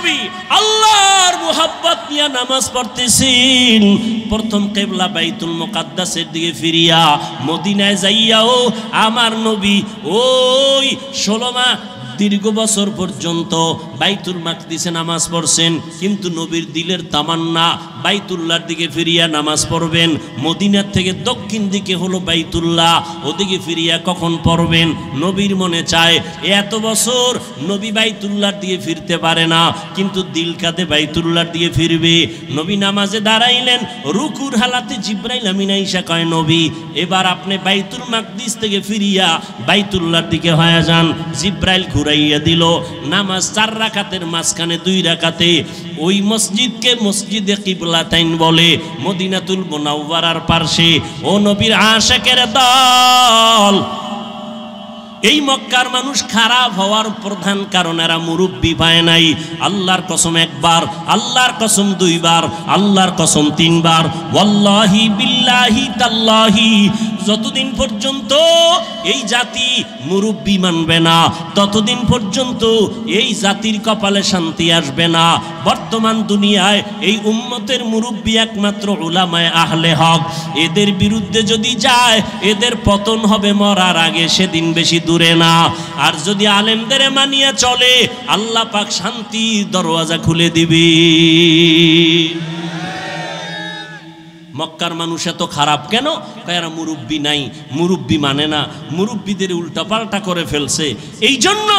নবী আল্লাহর মুহাব্বত নিয়ে নামাজ পড়তেছেন, প্রথম কিবলা বাইতুল মুকাদ্দাসের দিকে ফিরিয়া মদিনায় যাইয়াও আমার নবী ওই 16 মাস দীর্ঘ বছর পর্যন্ত বাইতুল মাকদিসে নামাজ পড়ছেন, কিন্তু নবীর দিলের তামান্না বাইতুল্লাহর দিকে ফিরিয়া নামাজ পড়বেন। মদিনার থেকে দক্ষিণ দিকে হলো বাইতুল্লাহ, ওদিকে ফিরিয়া কখন পড়বেন? নবীর মনে চায় এত বছর নবী বাইতুল্লাহর দিকে ফিরতে পারে না, কিন্তু দিল কাঁদে বাইতুল্লাহর দিকে ফিরবে। নবী নামাজে দাঁড়াইলেন, রুকুর হালাতে জিব্রাইল আমিন আইসা কয় নবী এবার আপনি বাইতুল মাকদিস থেকে ফিরিয়া বাইতুল্লাহর দিকে হয়ে যান। জিব্রাইল ঘুরাইয়া দিল। নামাজ 4 রাকাতের মাঝখানে 2 রাকাতে ওই মসজিদকে মসজিদে কিবলাতাইন বলে, মদিনাতুল মুনাওয়ারার পাশে। ও নবীর আশিকের দল, এই মক্কার মানুষ খারাপ হওয়ার প্রধান কারণ এরা মুরব্বি পায় নাই। আল্লাহর কসম একবার, আল্লাহর কসম 2 বার, আল্লাহর কসম 3 বার, ওয়াল্লাহি বিল্লাহি তাল্লাহি, যতদিন পর্যন্ত এই জাতি মুরব্বি মানবে না ততদিন পর্যন্ত এই জাতির কপালে শান্তি আসবে না। বর্তমান দুনিয়ায় এই উম্মতের মুরব্বি একমাত্র উলামায়ে আহলে হক। এদের বিরুদ্ধে যদি যায় এদের পতন হবে মরার আগে, সেদিন বেশি দূরে না। আর যদি আলেমদের মানিয়ে চলে আল্লাহ পাক শান্তির দরওয়াজা খুলে দিবে। মক্কার মানুষ এত খারাপ কেন? এরা মুরব্বি নাই, মুরব্বি মানে না, মুরব্বিদের উল্টাপাল্টা করে ফেলছে। এই জন্য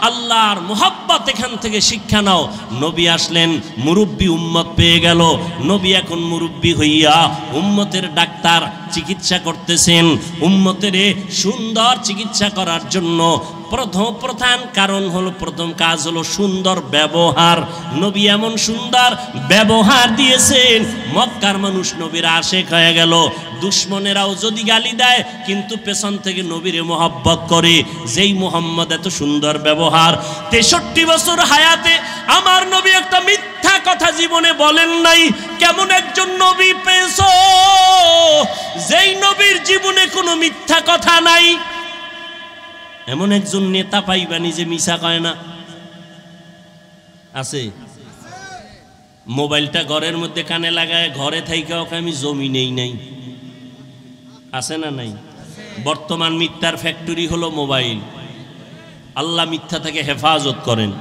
আল্লাহর মুহাব্বত এখান থেকে শিক্ষা নাও। নবী আসলেন, মুরব্বি উম্মত পেয়ে গেল। নবী এখন মুরব্বি হইয়া উম্মতের ডাক্তার, চিকিৎসা করতেছেন। উম্মতের সুন্দর চিকিৎসা করার জন্য প্রধান কারণ হলো, প্রথম কাজ হলো সুন্দর ব্যবহার। নবী এমন সুন্দর ব্যবহার দিয়েছেন, মক্কার মানুষ নবীর আশেক হয়ে গেল। দুশ্মনেরাও যদি গালি দেয় কিন্তু পেছন থেকে নবীরে মোহাব্বত করে, যেই মুহাম্মদ এত সুন্দর ব্যবহার। 63 বছর হায়াতে আমার নবী একটা মিথ্যা কথা জীবনে বলেন নাই। কেমন একজন নবী পেয়েছো যেই নবীর জীবনে কোনো মিথ্যা কথা নাই? এমন একজন নেতা পাইবানি যে মিছা কয় না? আছে? মোবাইলটা ঘরের মধ্যে কানে লাগায় ঘরে থাইকা ওকে আমি জমি নেই নাই, আছে না নাই? বর্তমান মিথ্যার ফ্যাক্টরি হলো মোবাইল। আল্লাহ মিথ্যা থেকে হেফাজত করেন।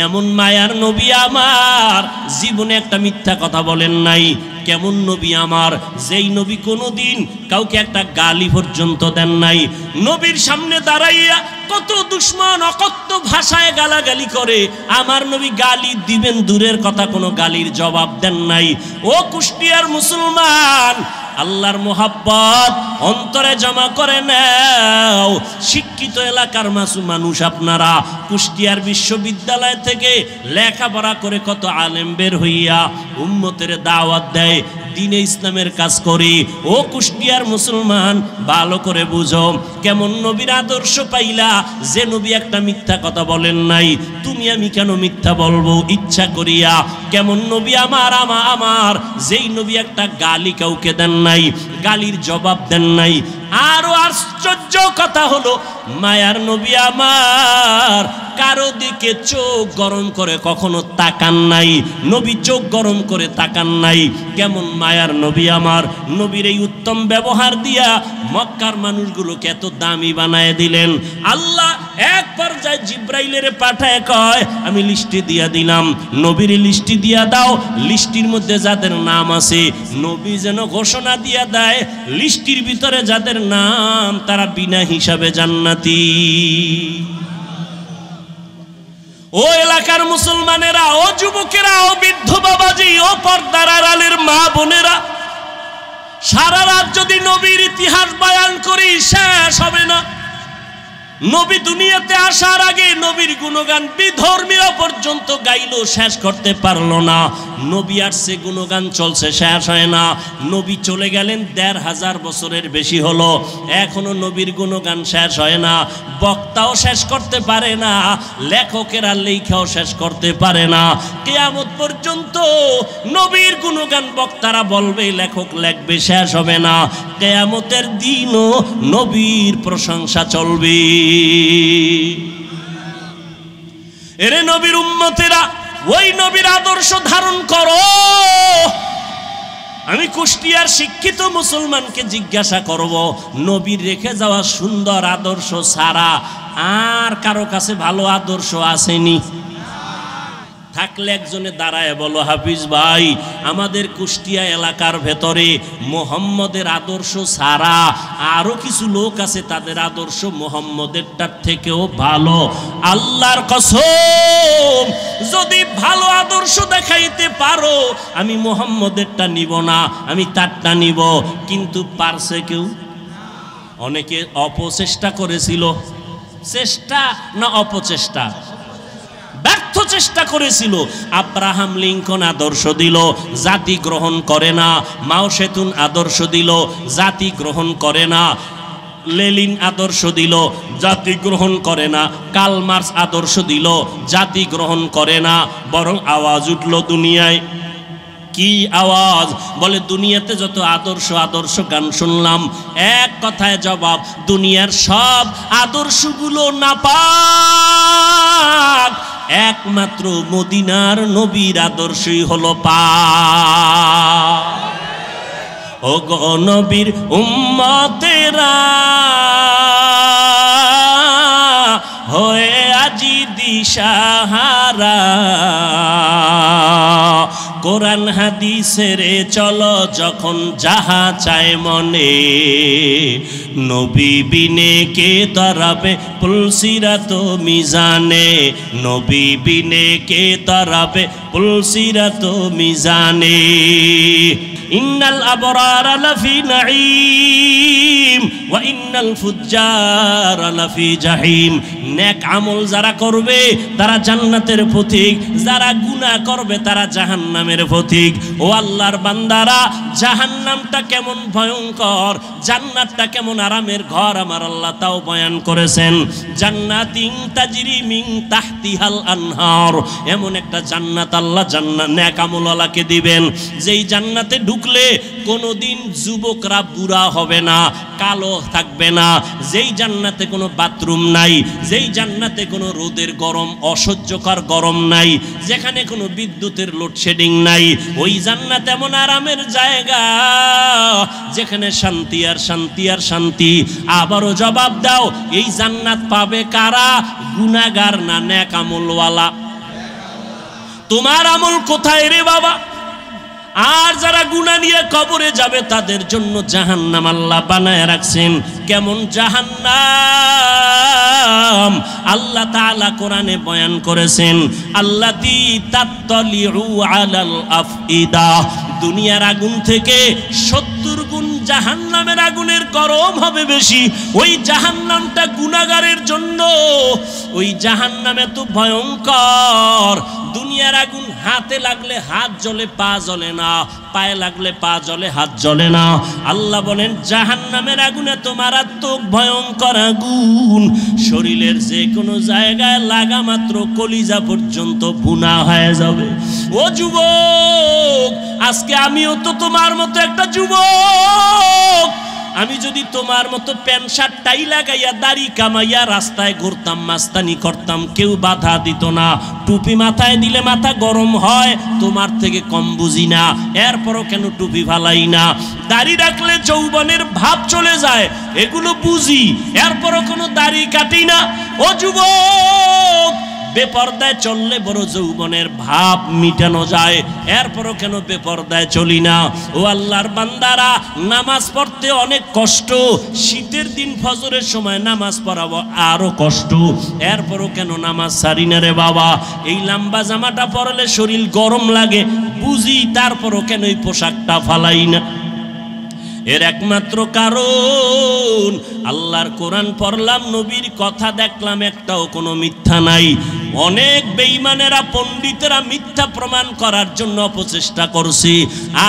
এমন মায়ার নবী আমার জীবনে একটা মিথ্যা কথা বলেন নাই। কেমন নবী আমার, যেই নবী কোনোদিন কাউকে একটা গালি পর্যন্ত দেন নাই। নবীর সামনে দাঁড়াইয়া কত দুশ্মন অকথ্য ভাষায় গালাগালি করে, আমার নবী গালি দিবেন দূরের কথা, কোনো গালির জবাব দেন নাই। ও কুষ্টিয়ার মুসলমান, আল্লাহর মোহাব্বত অন্তরে জমা করে নাও। শিক্ষিত এলাকার মানুষ আপনারা, কুষ্টিয়ার বিশ্ববিদ্যালয় থেকে লেখাপড়া করে কত আলেম বের হইয়া উম্মতের দাওয়াত দেয়, দ্বীনে ইসলামের কাজ করে। ও কুষ্টিয়ার মুসলমান, ভালো করে বুঝো কেমন নবীর আদর্শ পাইলা, যে নবী একটা মিথ্যা কথা বলেন নাই। তুমি আমি কেন মিথ্যা বলবো ইচ্ছা করিয়া? কেমন নবী আমার আমার যেই নবী একটা গালি কাউকে দেন নাই, গালির জবাব দেন নাই। আরো আশ্চর্য কথা হলো, মায়ার নবী আমার কারো দিকে চোখ গরম করে কখনো তাকান নাই। নবী চোখ গরম করে তাকান নাই। কেমন মায়ার নবী আমার, নবীর এই উত্তম ব্যবহার দিয়া মক্কার মানুষগুলোকে এত দামি বানায় দিলেন। আল্লাহ এক পর্যায়ে জিব্রাইলের পাঠায় কয়, আমি লিস্টি দিয়া দিলাম, নবীর লিস্টি দিয়া দাও। লিস্টির মধ্যে যাদের নাম আছে নবী যেন ঘোষণা দিয়া দেয়, লিস্টির ভিতরে যাদের নাম তারা বিনা হিসাবে জান্নাতি। ও এলাকার মুসলমানেরা, ও যুবকেরা, ও বৃদ্ধ বাবাজি, ও পর্দার আড়ালের মা বোনেরা, সারা রাত যদি নবীর ইতিহাস বয়ান করি শেষ হবে না। নবী দুনিয়াতে আসার আগে নবীর গুণগান বিধর্মীয় পর্যন্ত গাইলো, শেষ করতে পারলো না। নবী আসছে, গুণগান চলছে, শেষ হয় না। নবী চলে গেলেন ১৫০০ বছরের বেশি হলো, এখনো নবীর গুণগান শেষ হয় না। বক্তাও শেষ করতে পারে না, লেখকেরা লেখাও শেষ করতে পারে না। কিয়ামত পর্যন্ত নবীর গুণগান বক্তারা বলবে, লেখক লেখবে, শেষ হবে না। কিয়ামতের দিনও নবীর প্রশংসা চলবে। এরে নবীর উম্মতেরা, ওই নবীর আদর্শ ধারণ করো। আমি কুষ্টিয়ার শিক্ষিত মুসলমানকে জিজ্ঞাসা করব, নবীর রেখে যাওয়া সুন্দর আদর্শ ছাড়া আর কারো কাছে ভালো আদর্শ আসেনি? থাকলে একজনে দাঁড়ায় বলো, হাফিজ ভাই, আমাদের কুষ্টিয়া এলাকার ভেতরে মোহাম্মদের আদর্শ ছাড়া আরো কিছু লোক আছে, তাদের আদর্শ মোহাম্মদেরটার থেকেও ভালো। আল্লাহর কসম, যদি ভালো আদর্শ দেখাইতে পারো, আমি মোহাম্মদেরটা নিব না, আমি তারটা নিব। কিন্তু পারছে কেউ? অনেকে অপচেষ্টা করেছিল। চেষ্টা না অপচেষ্টা? ব্যর্থ চেষ্টা করেছিল। আব্রাহাম লিঙ্কন আদর্শ দিল, জাতি গ্রহণ করে না। মাও সেতুন আদর্শ দিল, জাতি গ্রহণ করে না। লেনিন আদর্শ দিল, জাতি গ্রহণ করে না। কার্ল মার্কস আদর্শ দিল, জাতি গ্রহণ করে না। বরং আওয়াজ উঠল দুনিয়ায়। কি আওয়াজ? বলে, দুনিয়াতে যত আদর্শ আদর্শ গান শুনলাম, এক কথায় জবাব, দুনিয়ার সব আদর্শগুলো নাপাক, একমাত্র মদিনার নবীর আদর্শই হলো পাক। ও গো নবীর উম্মতেরা হয়ে আজি দিশাহারা, কোরআন হাদিসের চলো যখন যাহা চায় মনে, নবী বিনে কে তরাবে পুলসিরাত মিজানে, নবী বিনে কে তরাবে পুলসিরাত মিজানে। ইন্নাল আবরার লাফি নাঈম ওয়া ইন্নাল ফুজ্জার লাফি জাহিম। নেক আমল যারা করবে তারা জান্নাতের পথিক, যারা গুনাহ করবে তারা জাহান্নামের পথিক। ও আল্লাহর বান্দারা, জাহান্নামটা কেমন ভয়ঙ্কর, জান্নাতটা কেমন আরামের ঘর আমার আল্লাহ তাও বয়ান করেছেন। জান্নাতিন তাজরি মিন তাহতিহাল আনহার, এমন একটা জান্নাত আল্লাহ জান্নাত নেক আমলওয়ালাকে দিবেন, যেই জান্নাতে ঢুকলে কোনোদিন যুবকরা বুড়া হবে না, কালো থাকবে না। যেই জান্নাতে কোনো বাথরুম নাই, যেই জান্নাতে কোনো রোদের গরম, অসহ্যকর গরম নাই, যেখানে কোনো বিদ্যুতের লোডশেডিং নাই, ওই জান্নাত এমন আরামের জায়গা যেখানে শান্তি আর শান্তি আর শান্তি। আবারও জবাব দাও, এই জান্নাত পাবে কারা? গুনাহগার না নেক আমলওয়ালা? তোমার আমল কোথায় রে বাবা? আর যারা গুনাহ নিয়ে কবরে যাবে তাদের জন্য জাহান্নাম আল্লাহ বানায় রাখছেন। কেমন জাহান্নাম? আল্লাহ তাআলা কোরআনে বয়ান করেছেন, আল্লাতী তাত্তালিউ আলাল আফইদা, দুনিয়ার আগুন থেকে 70 গুণ জাহান্নামের আগুনের গরম হবে বেশি। ওই জাহান্নামটা গুনাহগারের জন্য। ওই জাহান্নাম এত ভয়ঙ্কর, দুনিয়ার আগুন হাতে লাগলে হাত জ্বলে, পা জ্বলে না, পায়ে লাগলে পা জ্বলে, হাত জ্বলে না। আল্লাহ বলেন, জাহান্নামের আগুনে তো মারাত্মক ভয়ঙ্কর আগুন, শরীরের যে কোনো জায়গায় লাগা মাত্র কলিজা পর্যন্ত ভুনা হয়ে যাবে। ও যুবক, আজকে আমিও তো তোমার মতো একটা যুবক। আমি যদি তোমার মতো প্যান্ট শার্ট টাই লাগাইয়া দাড়ি কামাইয়া রাস্তায় ঘুরতাম, মাস্তানি করতাম, কেউ বাধা দিত না। টুপি মাথায় দিলে মাথা গরম হয়, তোমার থেকে কম বুঝি না, এরপরও কেন টুপি ফালাই না? দাড়ি রাখলে যৌবনের ভাব চলে যায়, এগুলো বুঝি, এরপরও কোনো দাড়ি কাটি না। ও যুবক, বেপরদায় চললে বড় যৌবনের ভাব মিটানো যায়, এরপরও কেন বেপরদায় চলি না? ও আল্লাহর বান্দারা, নামাজ পড়তে অনেক কষ্ট, শীতের দিন ফজরের সময় নামাজ পড়াবো আরো কষ্ট, এরপরও কেন নামাজ ছাড়ি না রে বাবা? এই লম্বা জামাটা পরলে শরীর গরম লাগে, বুঝি, তারপরও কেন এই পোশাকটা ফালাই না? এর একমাত্র কারণ, আল্লাহর কোরআন পড়লাম, নবীর কথা দেখলাম, একটাও কোনো মিথ্যা নাই। অনেক বেঈমানেরা, পণ্ডিতেরা মিথ্যা প্রমাণ করার জন্য অপচেষ্টা করছে,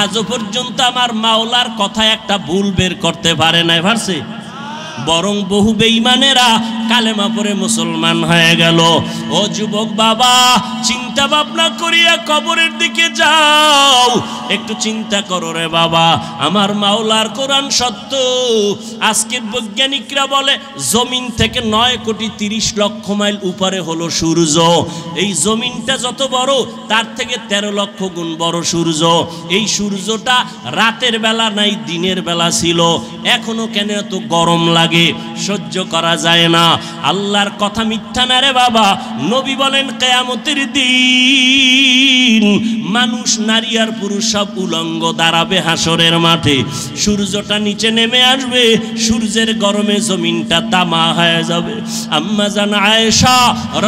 আজও পর্যন্ত আমার মাওলার কথা একটা ভুল বের করতে পারে নাই, পারছে? বরং বহু বেঈমানেরা কালেমা পড়ে মুসলমান হয়ে গেল। ও যুবক বাবা, চিন্তা ভাবনা করিয়া কবরের দিকে যাও, একটু চিন্তা করো রে বাবা, আমার মাওলার কোরআন সত্য। আজকের বৈজ্ঞানিকরা বলে জমিন থেকে 9,30,00,000 মাইল উপরে হলো সূর্য। এই জমিনটা যত বড় তার থেকে 13 লক্ষ গুণ বড় সূর্য। এই সূর্যটা রাতের বেলা নাই, দিনের বেলা ছিল। এখনো কেন এত গরম লাগে, সহ্য করা যায় না। আল্লাহর কথা মিথ্যা না রে বাবা। নবী বলেন কিয়ামতের দিন মানুষ, নারী আর পুরুষ সব উলঙ্গ দাঁড়াবে হাসরের মাঠে। সূর্যটা নিচে নেমে আসবে, সূর্যের গরমে জমিনটা তামা হয়ে যাবে। আম্মা জান আয়েশা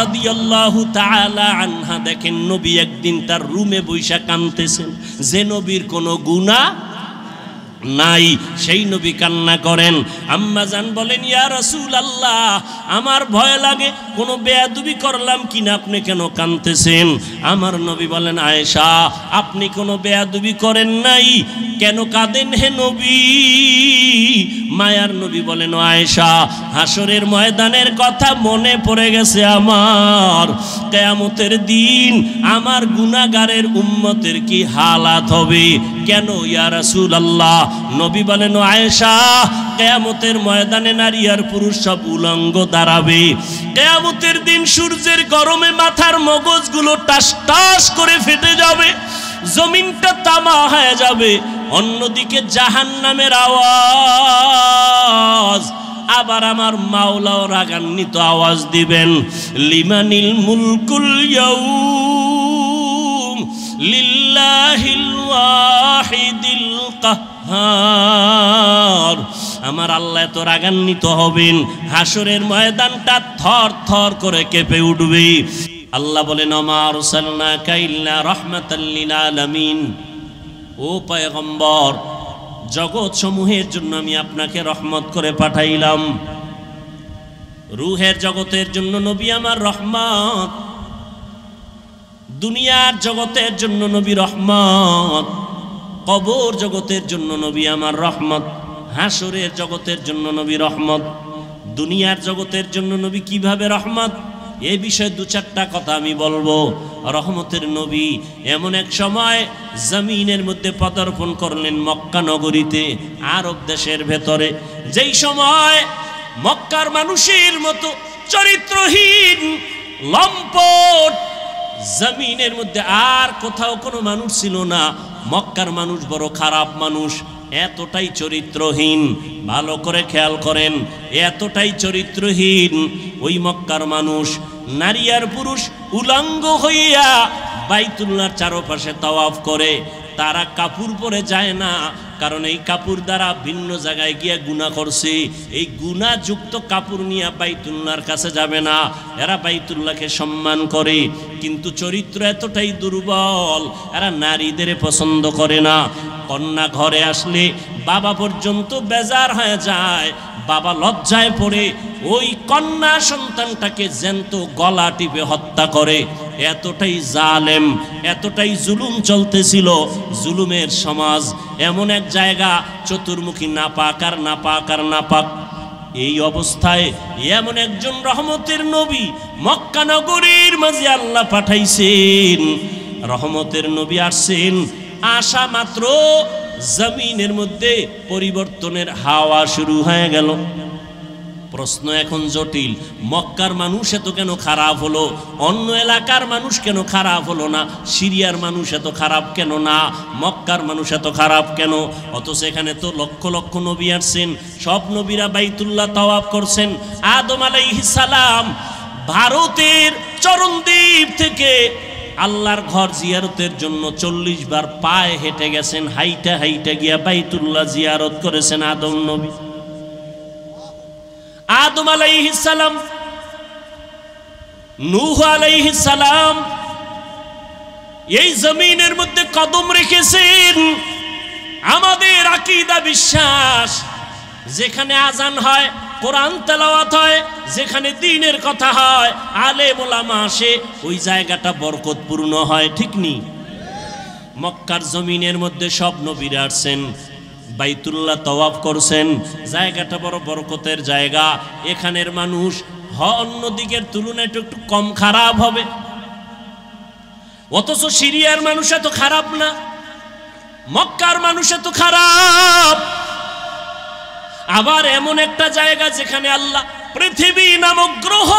রাদিয়াল্লাহু তাআলা আনহা দেখেন নবী একদিন তার রুমে বৈশা কাঁদতেছেন, যে নবীর কোনো গুনাহ নাই, সেই নবী কান্না করেন। আম্মা জান বলেন, ইয়া রাসূলুল্লাহ, আমার ভয় লাগে কোনো বেয়াদবি করলাম কিনা, আপনি কেন কাঁদতেছেন? আমার নবী বলেন, আয়েশা, আপনি কোনো বেয়াদবি করেন নাই, কেন কাঁদেন হে নবী? মায়ার নবী বলেন, আয়েশা, হাসরের ময়দানের কথা মনে পড়ে গেছে আমার। কিয়ামতের দিন আমার গুনাহগারের উম্মতের কি হালাত হবে। কেন ইয়া রাসূলুল্লাহ? নবী বলেন, আয়েশা, কিয়ামতের ময়দানে নারী আর পুরুষ সব উলঙ্গ দাঁড়াবে। কিয়ামতের দিন সূর্যের গরমে মাথার মগজগুলো টাস টাস করে ফেটে যাবে, জমিনটা তামা হয়ে যাবে। অন্যদিকে জাহান্নামের আওয়াজ, আবার আমার মাওলাও রাগান্বিত আওয়াজ দিবেন, লিমানিল মুলকুল ইয়াউম লিল্লাহিল ওয়াহিদিল কাহ্হার। আমার আল্লাহ তো রাগান্বিত হবেন, হাসরের ময়দানটা থর থর করে কেঁপে উঠবে। আল্লাহ বলেন, আমা আরসালনাকা ইল্লা রাহমাতাল লিল আলামিন। ও পয়গম্বর, জগৎ সমূহের জন্য আমি আপনাকে রহমত করে পাঠাইলাম। রূহের জগতের জন্য নবী আমার রহমত, দুনিয়ার জগতের জন্য নবী রহমত, কবর জগতের জন্য নবী আমার রহমত, হাসরের জগতের জন্য নবী রহমত। দুনিয়ার জগতের জন্য নবী কিভাবে রহমত, এই বিষয়ে 2-4টা কথা আমি বলবো। রহমতের নবী এমন এক সময় জমিনের মধ্যে পদার্পণ করলেন মক্কা নগরীতে, আরব দেশের ভেতরে, যেই সময় মক্কার মানুষের মতো চরিত্রহীন লম্পট জমিনের মধ্যে আর কোথাও কোনো মানুষ ছিল না। মক্কার মানুষ বড় খারাপ মানুষ, এতটাই চরিত্রহীন। ভালো করে খেয়াল করেন, এতটাই চরিত্রহীন ওই মক্কার মানুষ, নারী আর পুরুষ উলঙ্গ হইয়া বাইতুল্লাহর চারপাশে তাওয়াফ করে। তারা কাপড় পরে যায় না, কারণ এই কাপড় দ্বারা ভিন্ন জায়গায় গিয়া গুনাহ করছে। এই গুনাহযুক্ত কাপড় নিয়ে বাইতুল্লাহর কাছে যাবে না, এরা বাইতুল্লাহকে সম্মান করে। কিন্তু চরিত্র এতটাই দুর্বল, এরা নারীদের পছন্দ করে না। কন্যা ঘরে আসলে বাবা পর্যন্ত বেজার হয়ে যায়, বাবা লজ্জায় পড়ে ওই কন্যা সন্তানটাকে জ্যান্ত গলা টিপে হত্যা করে। এতটাই জালেম, এতটাই জুলুম চলতেছিল। জুলুমের সমাজ, এমন এক জায়গা চতুর্মুখী নাপাক আর নাপাক আর নাপাক। এই অবস্থায় এমন একজন রহমতের নবী মক্কা নগরীর মাঝে আল্লাহ পাঠাইছেন। রহমতের নবী আসছেন, আসা মাত্র জমিনের মধ্যে পরিবর্তনের হাওয়া শুরু হয়ে গেল। প্রশ্ন এখন জটিল, মক্কার মানুষ এত কেন খারাপ হলো, অন্য এলাকার মানুষ কেন খারাপ হলো না? সিরিয়ার মানুষ এত খারাপ কেন না, মক্কার মানুষ এত খারাপ কেন? অথচ এখানে তো লক্ষ লক্ষ নবী আসছেন, সব নবীরা বাইতুল্লাহ তাওয়াফ করছেন। আদম আলাইহিস সালাম ভারতের চরণদ্বীপ থেকে আল্লাহর ঘর জিয়ারতের জন্য 40 বার পায়ে হেঁটে গেছেন, হাইটা হাইটা গিয়া বাইতুল্লাহ জিয়ারত করেছেন আদম নবী। আদম আলাইহিস সালাম, নূহ আলাইহিস সালাম এই জমিনের মধ্যে কদম রেখেছেন। আমাদের আকীদা বিশ্বাস, যেখানে আজান হয়, কোরআন তেলাওয়াত হয়, যেখানে দ্বীনের কথা হয়, আলেম ওলামা আসে, ওই জায়গাটা বরকতপূর্ণ হয়, ঠিক নি? মক্কার জমিনের মধ্যে সব নবীরা আসছেন, বাইতুল্লাহ তাওয়াফ করছেন, জায়গাটা বড় বরকতের জায়গা। এখানের মানুষ অন্য দিকের তুলনায় একটু কম খারাপ হবে। অথচ সিরিয়ার মানুষ এত খারাপ না, মক্কার মানুষ এত খারাপ। আবার এমন একটা জায়গা যেখানে আল্লাহ পৃথিবী নামক গ্রহ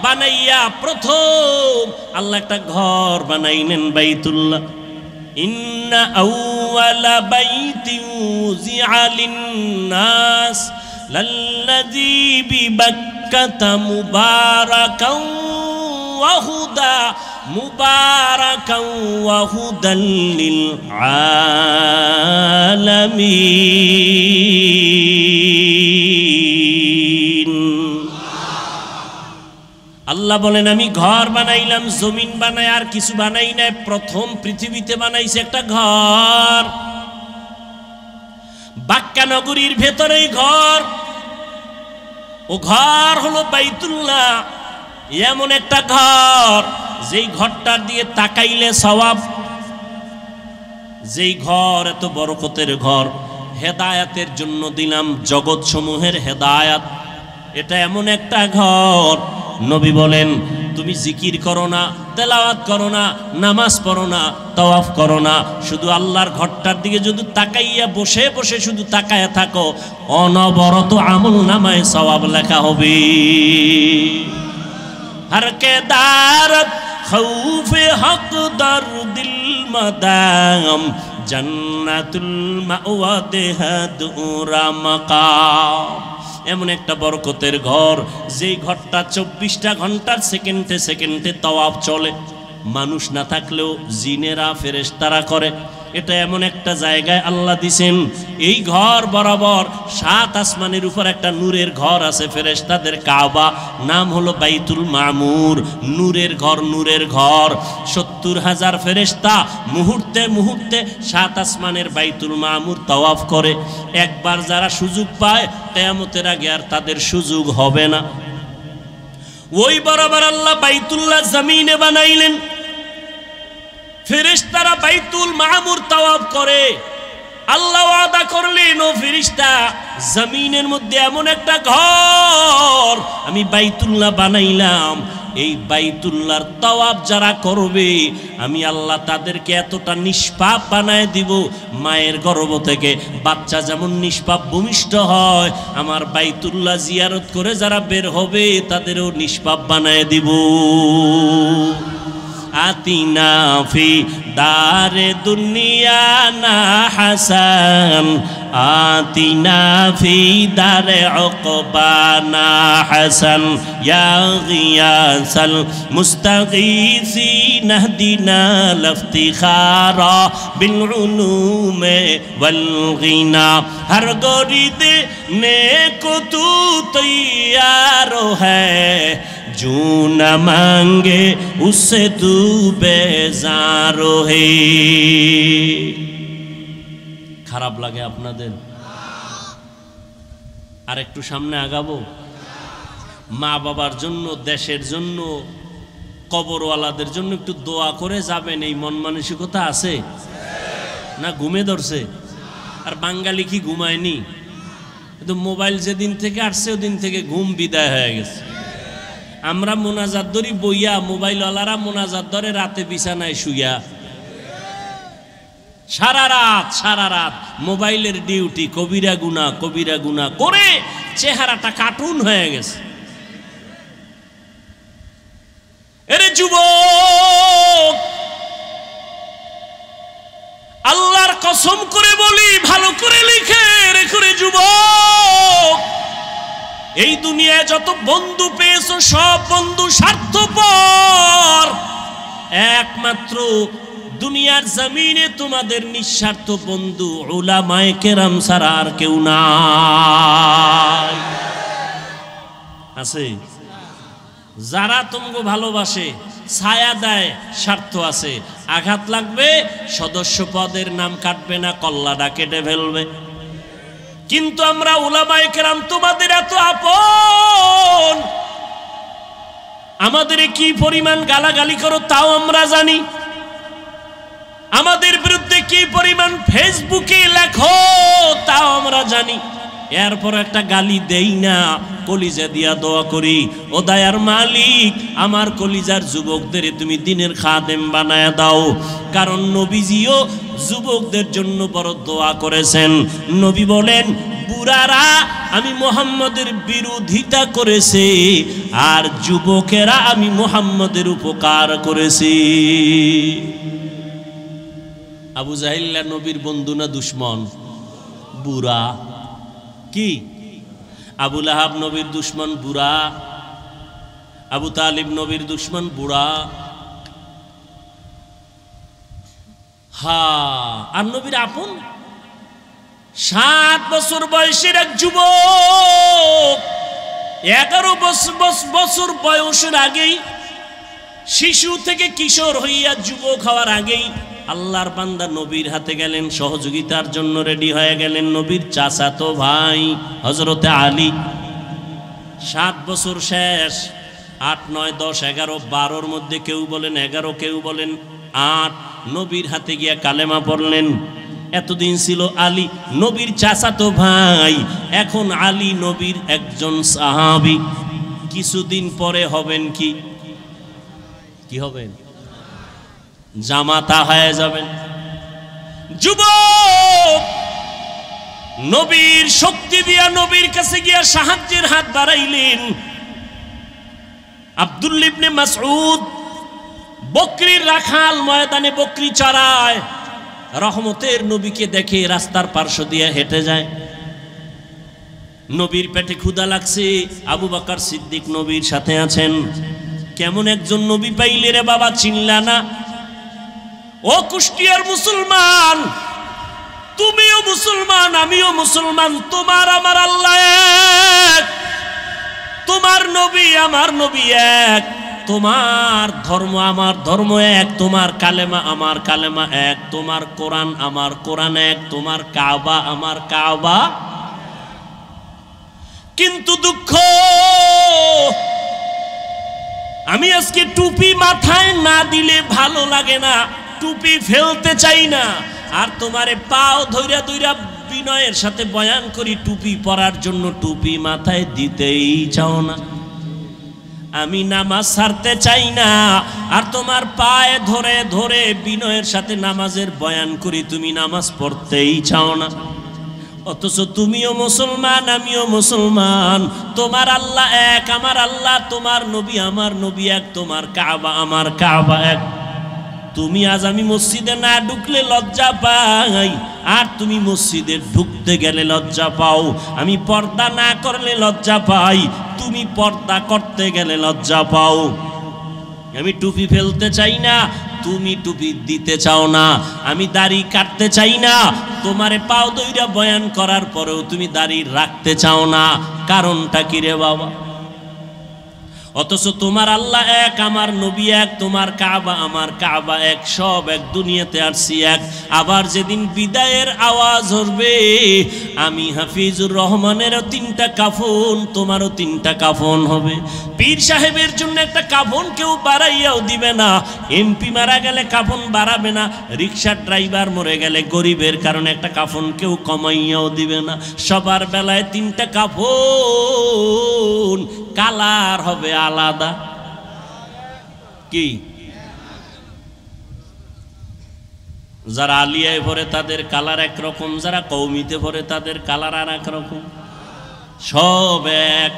বানাইয়া প্রথম আল্লাহ একটা ঘর বানাইলেন বাইতুল্লাহ। ইন্না আউওয়ালা বাইতিন উযিআ লিন-নাস লাল্লাযী বিবাক্কাতা মুবারাকান ওয়া হুদা মুবারাকান ওয়া হুদাল লিল আলামিন। আল্লাহ বলেন আমি ঘর বানাইলাম, জমিন বানাই আর কিছু বানাই নাই। প্রথম পৃথিবীতে বানাইছে একটা ঘর, বাক্কা নগরীর ভেতরেই ঘর। ও ঘর হলো বাইতুল্লাহ, এমন একটা ঘর যেই ঘরটার দিয়ে তাকাইলে সওয়াব। যেই ঘর এত বরকতের ঘর, হেদায়াতের জন্য দিলাম, জগৎ সমূহের হেদায়াত। এটা এমন একটা ঘর, নবী বলেন তুমি জিকির করো না, তেলাওয়াত করো না, নামাজ পড়ো না, তাওয়াফ করো না, শুধু আল্লাহর ঘরটার দিকে যদি তাকাইয়া বসে বসে শুধু তাকায়া থাকো, অনবরত আমল নামায় সওয়াব লেখা হবে। हर के दारत खौफ हक दर दिल मदाम जन्नतुल मावा देहदुरा मकाम। এমন একটা বরকতের ঘর, যেই ঘরটা 24টা ঘন্টার সেকেন্ডে সেকেন্ডে তাওয়াফ চলে। মানুষ না থাকলেও জিনেরা ফেরেশতারা করে। এটা এমন একটা জায়গায় আল্লাহ দিছেন, এই ঘর বরাবর 7 আসমানের উপর একটা নূরের ঘর আছে ফেরেশতাদের, কাবা, নাম হলো বাইতুল মামুর। নূরের ঘর, নূরের ঘর। 70,000 ফেরেশতা মুহূর্তে মুহূর্তে 7 আসমানের বাইতুল মামুর তাওয়াফ করে। একবার যারা সুযোগ পায় কিয়ামতের আগে আর তাদের সুযোগ হবে না। ওই বরাবর আল্লাহ বাইতুল্লাহ জমিনে বানাইলেন, ফেরেশতারা বাইতুল মামুর তাওয়াফ করে। আল্লাহ ওয়াদা করলেন ও ফেরেশতা, জমিনের মধ্যে এমন একটা ঘর আমি বাইতুল্লাহ বানাইলাম, এই বাইতুল্লাহর তাওয়াফ যারা করবে আমি আল্লাহ তাদেরকে এতটা নিষ্পাপ বানায় দিব, মায়ের গর্ভ থেকে বাচ্চা যেমন নিষ্পাপ ভূমিষ্ঠ হয়, আমার বাইতুল্লাহ জিয়ারত করে যারা বের হবে তাদেরও নিষ্পাপ বানায় দিব। আতিনা ফি দারে দুনিয়া না হাসান, আতিনা ফি দারে উকবা না হাসান, ইয়া গিয়াসাল মুস্তাগীসিন ইহদিনা লিফতিখারা বিল উলুমে ওয়াল গিনা। হর গরিদে নেকো তু তৈয়ার হ্যায়, जो न मांगे उससे तू बेजार है। খারাপ লাগে আপনাদের? আর একটু সামনে আগাবো। মা বাবার জন্য, দেশের জন্য, কবরওয়ালাদের জন্য একটু দোয়া করে যাবেন, এই মন মানসিকতা আছে না? ঘুমে ধরছে? আর বাঙালি কি ঘুমায়নি? কিন্তু মোবাইল যেদিন থেকে আসছে ওদিন থেকে ঘুম বিদায় হয়ে গেছে। আমরা মোনাজাত ধরি বইয়া, মোবাইলওয়ালারা মোনাজাত ধরে রাতে বিছানায় শুইয়া। সারা রাত মোবাইলের ডিউটি, কবিরা গুনাহ করে চেহারাটা কার্টুন হয়ে গেছে। এরে যুবক, আল্লাহর কসম করে বলি, ভালো করে লিখে রেখো রে যুবক, এই দুনিয়ায় যত বন্ধু পেয়েছো সব বন্ধু স্বার্থপর। একমাত্র দুনিয়ার জমিনে তোমাদের নিঃস্বার্থ বন্ধু উলামায়ে কেরাম ছাড়া আর কেউ নাই। আছে যারা তোমাকে ভালোবাসে, ছায়া দেয়, স্বার্থ আছে। আঘাত লাগবে, সদস্য পদের নাম কাটবে না, কল্লাটা কেটে ফেলবে। কিন্তু আমরা উলামায়ে কেরাম তোমাদের এত আপন, আমাদের কি পরিমাণ গালাগালি করো তাও আমরা জানি, আমাদের বিরুদ্ধে কি পরিমাণ ফেসবুকে লেখো তাও আমরা জানি। এরপর একটা গালি দেই না, কলিজা দিয়া দোয়া করি, ও দয়ার মালিক আমার কলিজার যুবকদের তুমি দিনের খাদেম বানায় দাও। কারণ নবীজিও যুবকদের জন্য বড় দোয়া করেছেন। নবী বলেন, বুড়ারা আমি মুহাম্মদের বিরোধিতা করেছে, আর যুবকেরা আমি মুহাম্মদের উপকার করেছি। আবু জাহিল্লা নবীর বন্ধু না দুশ্মন? বুড়া। কি? আবু লাহাব নবীর দুশ্মন বুড়া, আবু তালিব নবীর দুশ্মন বুড়া। আর নবীর আপন 7 বছর বয়সের এক যুবক, 11 বছর বয়সের আগেই, শিশু থেকে কিশোর হইয়া যুবক হওয়ার আগেই আল্লাহর বান্দা নবীর হাতে গেলেন, সহযোগিতার জন্য রেডি হয়ে গেলেন। নবীর চাচাতো ভাই হযরতে আলী। 7 বছর শেষ, 8, 9, 10, 11, 12-র মধ্যে কেউ বলেন 11, কেউ বলেন 8, নবীর হাতে গিয়া কালেমা পড়লেন। এতদিন ছিল আলী নবীর চাচাতো ভাই, এখন আলী নবীর একজন সাহাবী। কিছুদিন পরে হবেন কি? কি হবেন? জামাতা হয়ে যাবেন। যুবক নবীর শক্তি দিয়া নবীর কাছে গিয়া সাহায্যের হাত বাড়াইলেন। আব্দুল্লাহ ইবনে মাসউদ বকরির রাখাল, ময়দানে বকরি চড়ায়, রহমতের নবীকে দেখে রাস্তার পার্শ্ব দিয়ে হেঁটে যায়। নবীর পেটে ক্ষুধা লাগছে, আবু বকর সিদ্দিক নবীর সাথে আছেন। কেমন একজন নবী পাইলে রে বাবা, চিনলা না? ও কুষ্টিয়ার মুসলমান, তুমিও মুসলমান, আমিও মুসলমান, তোমার আমার আল্লাহ এক, তোমার নবী আমার নবী এক, তোমার ধর্ম আমার ধর্ম এক, তোমার কালেমা আমার কালেমা এক, তোমার কোরআন আমার কোরআন এক, তোমার কাবা আমার কাবা। কিন্তু দুঃখ, আমি আজকে টুপি মাথায় না দিলে ভালো লাগে না, টুপি ফেলতে চাই না। আর তোমারে পাও ধইরা ধইরা বিনয়ের সাথে বয়ান করি টুপি পরার জন্য, টুপি মাথায় দিতেই চাও না। আমি নামাজ ছাড়তে চাই না, আর তোমার পায়ে ধরে ধরে বিনয়ের সাথে নামাজের বয়ান করি, তুমি নামাজ পড়তেই চাও না। অথচ তুমিও মুসলমান, আমিও মুসলমান, তোমার আল্লাহ এক, আমার আল্লাহ, তোমার নবী আমার নবী এক, তোমার কাবা আমার কাবা এক। তুমি আজ আমি মসজিদে না ঢুকলে লজ্জা পাই, আর তুমি মসজিদে ঢুকতে গেলে লজ্জা পাও। আমি পর্দা না করলে লজ্জা পাই, তুমি পর্দা করতে গেলে লজ্জা পাও। আমি টুপি ফেলতে চাই না, তুমি টুপি দিতে চাও না। আমি দাড়ি কাটতে চাই না, তোমারে পাও দইরা বয়ান করার পরেও তুমি দাড়ি রাখতে চাও না। কারণটা কি রে বাবা? অথচ তোমার আল্লাহ এক, আমার নবী এক, তোমার কাবা আমার কাবা এক, সব এক, দুনিয়াতে আসছি এক। আবার যেদিন বিদায়ের আওয়াজ হবে, আমি হাফিজুর রহমানেরও 3টা কাফন, তোমারও 3টা কাফন হবে। পীর সাহেবের জন্য একটা কাফন কেউ বাড়াইয়াও দিবে না, এমপি মারা গেলে কাফন বাড়াবে না, রিক্সার ড্রাইভার মরে গেলে গরিবের কারণে একটা কাফন কেউ কমাইয়াও দিবে না। সবার বেলায় 3টা কাফন, কালার হবে আলাদা। কি? যারা আলিয়ায় ভরে তাদের কালার একরকম, যারা কওমিতে ভরে তাদের কালার আর একরকম, সব এক।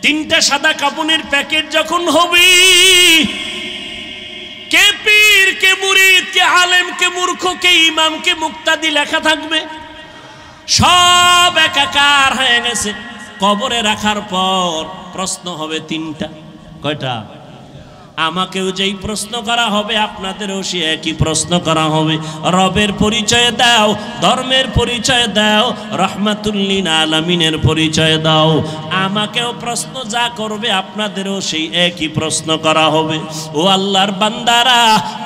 3টা সাদা কাপনের প্যাকেট যখন হবে, কে পীর, কে মুরিদ, কে আলেম, কে মূর্খ, কে ইমাম, কে মুক্তাদি লেখা থাকবে, সব একাকার হয়ে গেছে। কবরে রাখার পর প্রশ্ন হবে 3টা। কয়টা? আমাকেও যেই প্রশ্ন করা হবে, আপনাদেরও সে একই প্রশ্ন করা হবে। রবের পরিচয় দাও, ধর্মের পরিচয় দাও, রহমাতুল লিল আলামিনের পরিচয় দাও। আমাকেও প্রশ্ন যা করবে, আপনাদেরও সেই একই প্রশ্ন করা হবে। ও আল্লাহর বান্দারা,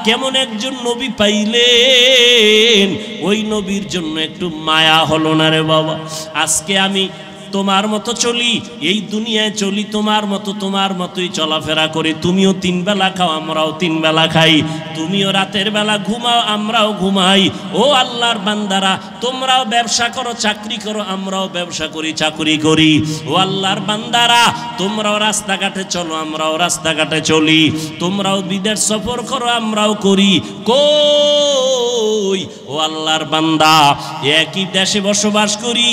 কেমন একজন নবী পাইলেন, ওই নবীর জন্য একটু মায়া হলো না রে বাবা? আজকে আমি তোমার মতো চলি, এই দুনিয়ায় চলি তোমার মতোই চলাফেরা করি। তুমিও 3 বেলা খাও, আমরাও 3 বেলা খাই। তুমিও রাতের বেলা ঘুমাও, আমরাও ঘুমাই। ও আল্লাহর বান্দারা, তোমরাও ব্যবসা করো, চাকরি করো, আমরাও ব্যবসা করি, চাকরি করি। ও আল্লাহর বান্দারা, তোমরাও রাস্তাঘাটে চলো, আমরাও রাস্তাঘাটে চলি। তোমরাও বিদেশ সফর করো, আমরাও করি। কই ও আল্লাহর বান্দা, একই দেশে বসবাস করি,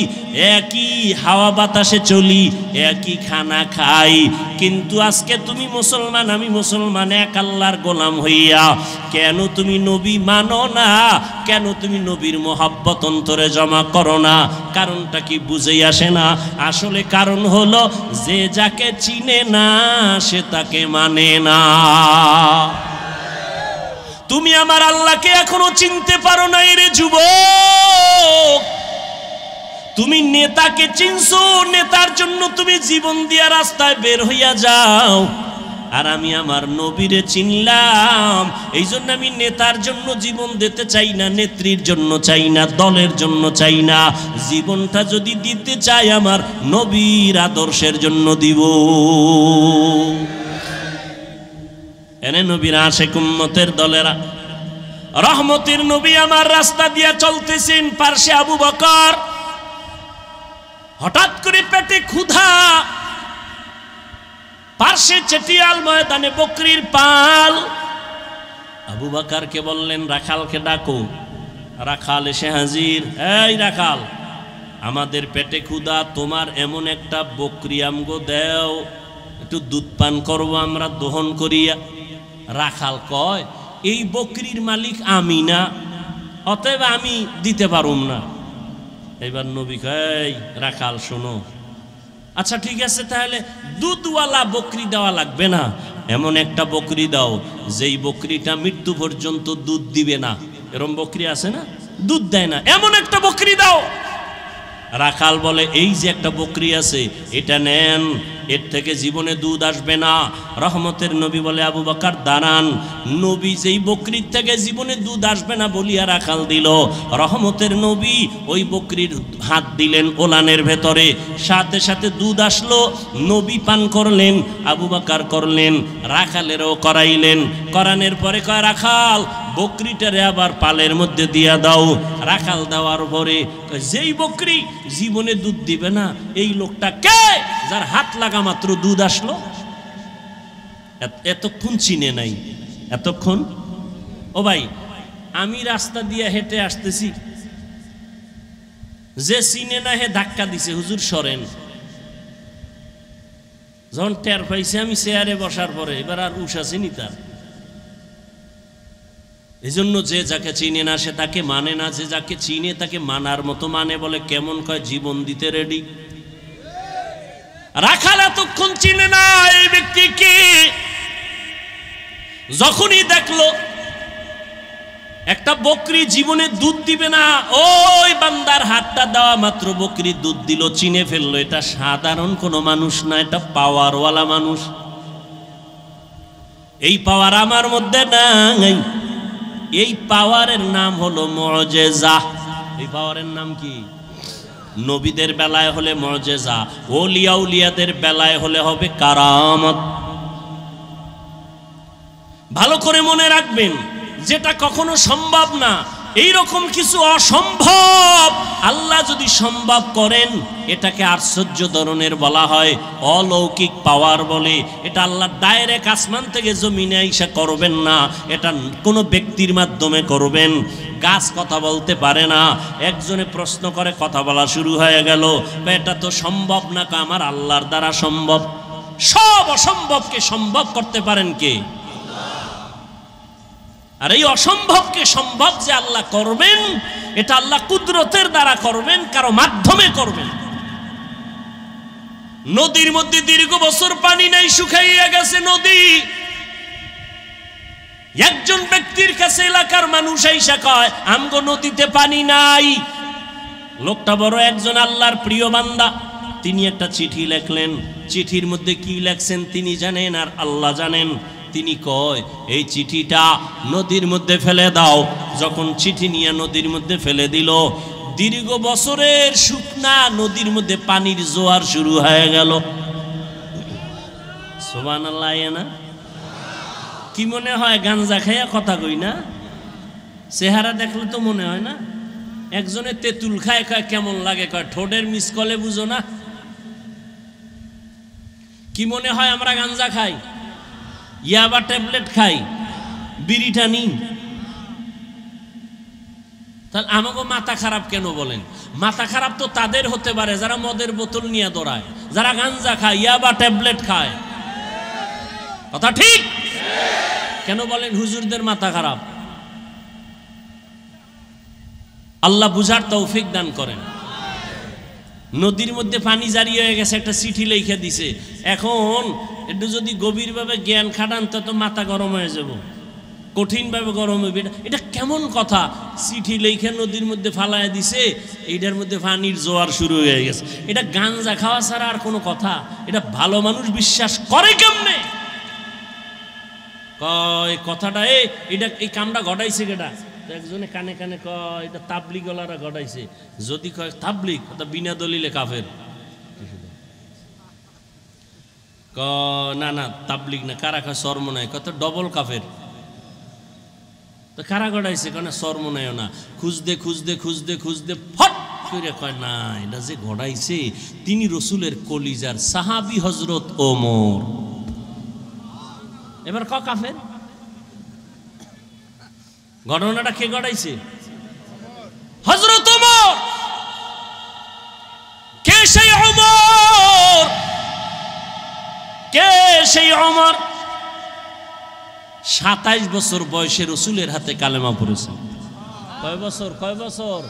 একই হাওয়া বাতাসে চলি, একই খানা খাই, কিন্তু আজকে তুমি মুসলমান, আমি মুসলমান, এক আল্লাহর গোলাম হইয়া কেন তুমি নবী মানো না? কেন তুমি নবীর মোহাব্বত অন্তরে জমা করো না? কারণটা কি বুঝে আসে না? আসলে কারণ হলো, যে যাকে চিনে না সে তাকে মানে না। তুমি আমার আল্লাহকে এখনো চিনতে পারো নাই রে যুবক। তুমি নেতাকে চিনছো, নেতার জন্য তুমি জীবন দিয়া রাস্তায় বের হইয়া যাও। আর আমি আমার নবীরে চিনলাম, এই জন্য আমি নেতার জন্য জীবন দিতে চাই না, নেত্রীর জন্য চাই না, দলের জন্য চাই না। জীবনটা যদি দিতে চাই আমার নবীর আদর্শের জন্য দিব। এনে নবীর আশিক উম্মতের দলেরা, রহমতের নবী আমার রাস্তা দিয়া চলতেছেন, পার্শ্বে আবু বকর। হঠাৎ করে পেটে ক্ষুধা, পার্শ্বে চেটিয়াল ময়দানে বকরির পাল। আবু বকরকে বললেন, রাখালকে ডাকো। রাখাল এসে হাজির। এই রাখাল, আমাদের পেটে ক্ষুধা, তোমার এমন একটা বকরি আমগো দেও, একটু দুধ পান করবো আমরা দহন করিয়া। রাখাল কয়, এই বকরির মালিক আমি না, অতএব আমি দিতে পারুম না। এবার নবী কয়, রাখাল শোনো, আচ্ছা ঠিক আছে, তাহলে দুধওয়ালা বকরি দেওয়া লাগবে না, এমন একটা বকরি দাও যেই বকরিটা মৃত্যু পর্যন্ত দুধ দিবে না। এরকম বকরি আছে না, দুধ দেয় না, এমন একটা বকরি দাও। রাখাল বলে, এই যে একটা বকরি আছে, এটা নেন, এর থেকে জীবনে দুধ আসবে না। রহমতের নবী বলে, আবু বকর দাঁড়ান। নবী যেই বকরির থেকে জীবনে দুধ আসবে না বলিয়া রাখাল দিল, রহমতের নবী ওই বকরির হাত দিলেন ওলানের ভেতরে, সাথে সাথে দুধ আসলো। নবী পান করলেন, আবু বকর করলেন, রাখালেরও করাইলেন। করানোর পরে কয়, রাখাল বকরিটারে আবার পালের মধ্যে দিয়া দাও। রাখাল দেওয়ার পরে যেই বকরি জীবনে দুধ দিবে না, এই লোকটা কে যার হাত লাগা মাত্র দুধ আসলো? এতক্ষণ চিনে নাই, এতক্ষণ। ও ভাই, আমি রাস্তা দিয়ে হেঁটে আসতেছি, যে চিনে না হে ধাক্কা দিছে, হুজুর সরেন। যখন টের পাইছে আমি চেয়ারে বসার পরে, এবার আর উষ আসেনি তার। এই জন্য যে যাকে চিনে না সে তাকে মানে না, যে যাকে চিনে তাকে মানার মতো মানে। বলে কেমন? কয় জীবন দিতে রেডি। রাখাল এতক্ষণ চিনে না এই ব্যক্তিকে, যখনই দেখলো একটা বকরি জীবনে দুধ দিবে না, ওই বান্দার হাতটা দেওয়া মাত্র বকরি দুধ দিল, চিনে ফেললো এটা সাধারণ কোনো মানুষ না, এটা পাওয়ারওয়ালা মানুষ। এই পাওয়ার আমার মধ্যে নাই। এই পাওয়ারের নাম হলো মুআজিজা। এই পাওয়ারের নাম কি? নবীদের বেলায় হলে মুআজিজা, ওলিয়া উলিয়াদের বেলায় হলে হবে কারামত। ভালো করে মনে রাখবেন, যেটা কখনো সম্ভব না, এই রকম কিছু অসম্ভব আল্লাহ যদি সম্ভব করেন, এটাকে আশ্চর্য ধরনের বলা হয়, অলৌকিক পাওয়ার বলে। এটা আল্লাহ ডাইরেক্ট আসমান থেকে জমিনে আইসা করবেন না, এটা কোনো ব্যক্তির মাধ্যমে করবেন। গাছ কথা বলতে পারে না, একজনে প্রশ্ন করে কথা বলা শুরু হয়ে গেল, এটা তো সম্ভব না। আমার আল্লাহর দ্বারা সম্ভব। সব অসম্ভবকে সম্ভব করতে পারেন কে? আর এই অসম্ভবকে সম্ভব যে আল্লাহ করবেন, এটা আল্লাহ কুদরতের দ্বারা করবেন, কারো মাধ্যমে করবেন। নদীর মধ্যে দীর্ঘ বছর পানি নাই, শুকাইয়া গেছে নদী। একজন ব্যক্তির কাছে এলাকার মানুষ আইসা কয়, আমগো নদীতে পানি নাই। লোকটা বড় একজন আল্লাহর প্রিয় বান্দা, তিনি একটা চিঠি লেখলেন। চিঠির মধ্যে কি লেখছেন তিনি জানেন আর আল্লাহ জানেন। তিনি কয়, এই চিঠিটা নদীর মধ্যে ফেলে দাও। যখন চিঠি নিয়ে নদীর মধ্যে ফেলে দিল, দীর্ঘ বছরের শুকনা নদীর মধ্যে পানির জোয়ার শুরু হয়ে গেল। সুবহানাল্লাহ না? কি মনে হয় গাঞ্জা খাইয়া কথা কই না? চেহারা দেখলে তো মনে হয় না। একজনে তেঁতুল খায়, কয় কেমন লাগে, কয় ঠোঁটের মিস কলে বুঝো না। কি মনে হয় আমরা গাঞ্জা খাই, ইয়াবা ট্যাবলেট খাই, বিড়ি টানি? তাহলে আমাকে মাথা খারাপ কেন বলেন? মাথা খারাপ তো তাদের হতে পারে যারা মদের বোতল নিয়ে দৌড়ায়, যারা গাঞ্জা খায়, ইয়াবা ট্যাবলেট খায়। কথা ঠিক? কেন বলেন হুজুরদের মাথা খারাপ? আল্লাহ বুঝার তৌফিক দান করেন। নদীর মধ্যে পানি জারি হয়ে গেছে, একটা চিঠি লিখে দিছে। এখন একটু যদি গভীরভাবে জ্ঞান খাটান তো মাথা গরম হয়ে যাব, কঠিনভাবে গরম হবে। এটা কেমন কথা? চিঠি লিখে নদীর মধ্যে ফালায় দিছে, এইটার মধ্যে পানির জোয়ার শুরু হয়ে গেছে। এটা গাঞ্জা খাওয়া ছাড়া আর কোনো কথা? এটা ভালো মানুষ বিশ্বাস করে কেমনে? কয় কথাটা এটা এই কামটা ঘটাইছে কেটা? একজনে কানে কানে কয় এটা তাবলিগওয়ালারা ঘটাইছে। যদি কয় তাবলিগ, বিনা দলিলে কাফের। না না তাবলিগ না। কারা কয় সরমনায়, কত ডবল কাফের। তো কারা ঘটাইছে? কেন সরমনায়ও না। খুঁজতে খুঁজতে খুঁজতে খুঁজতে ফট করে কয় না, এটা যে ঘটাইছে তিনি রসুলের কলিজার সাহাবী হযরত ওমর। এবার ক কাফের। ঘটনাটা কে ঘটাইছে? হযরত ওমর। কে সেই ওমর? কে সেই ওমর? 27 বছর বয়সে রসুলের হাতে কালেমা পড়েছে। কয় বছর? কয় বছর?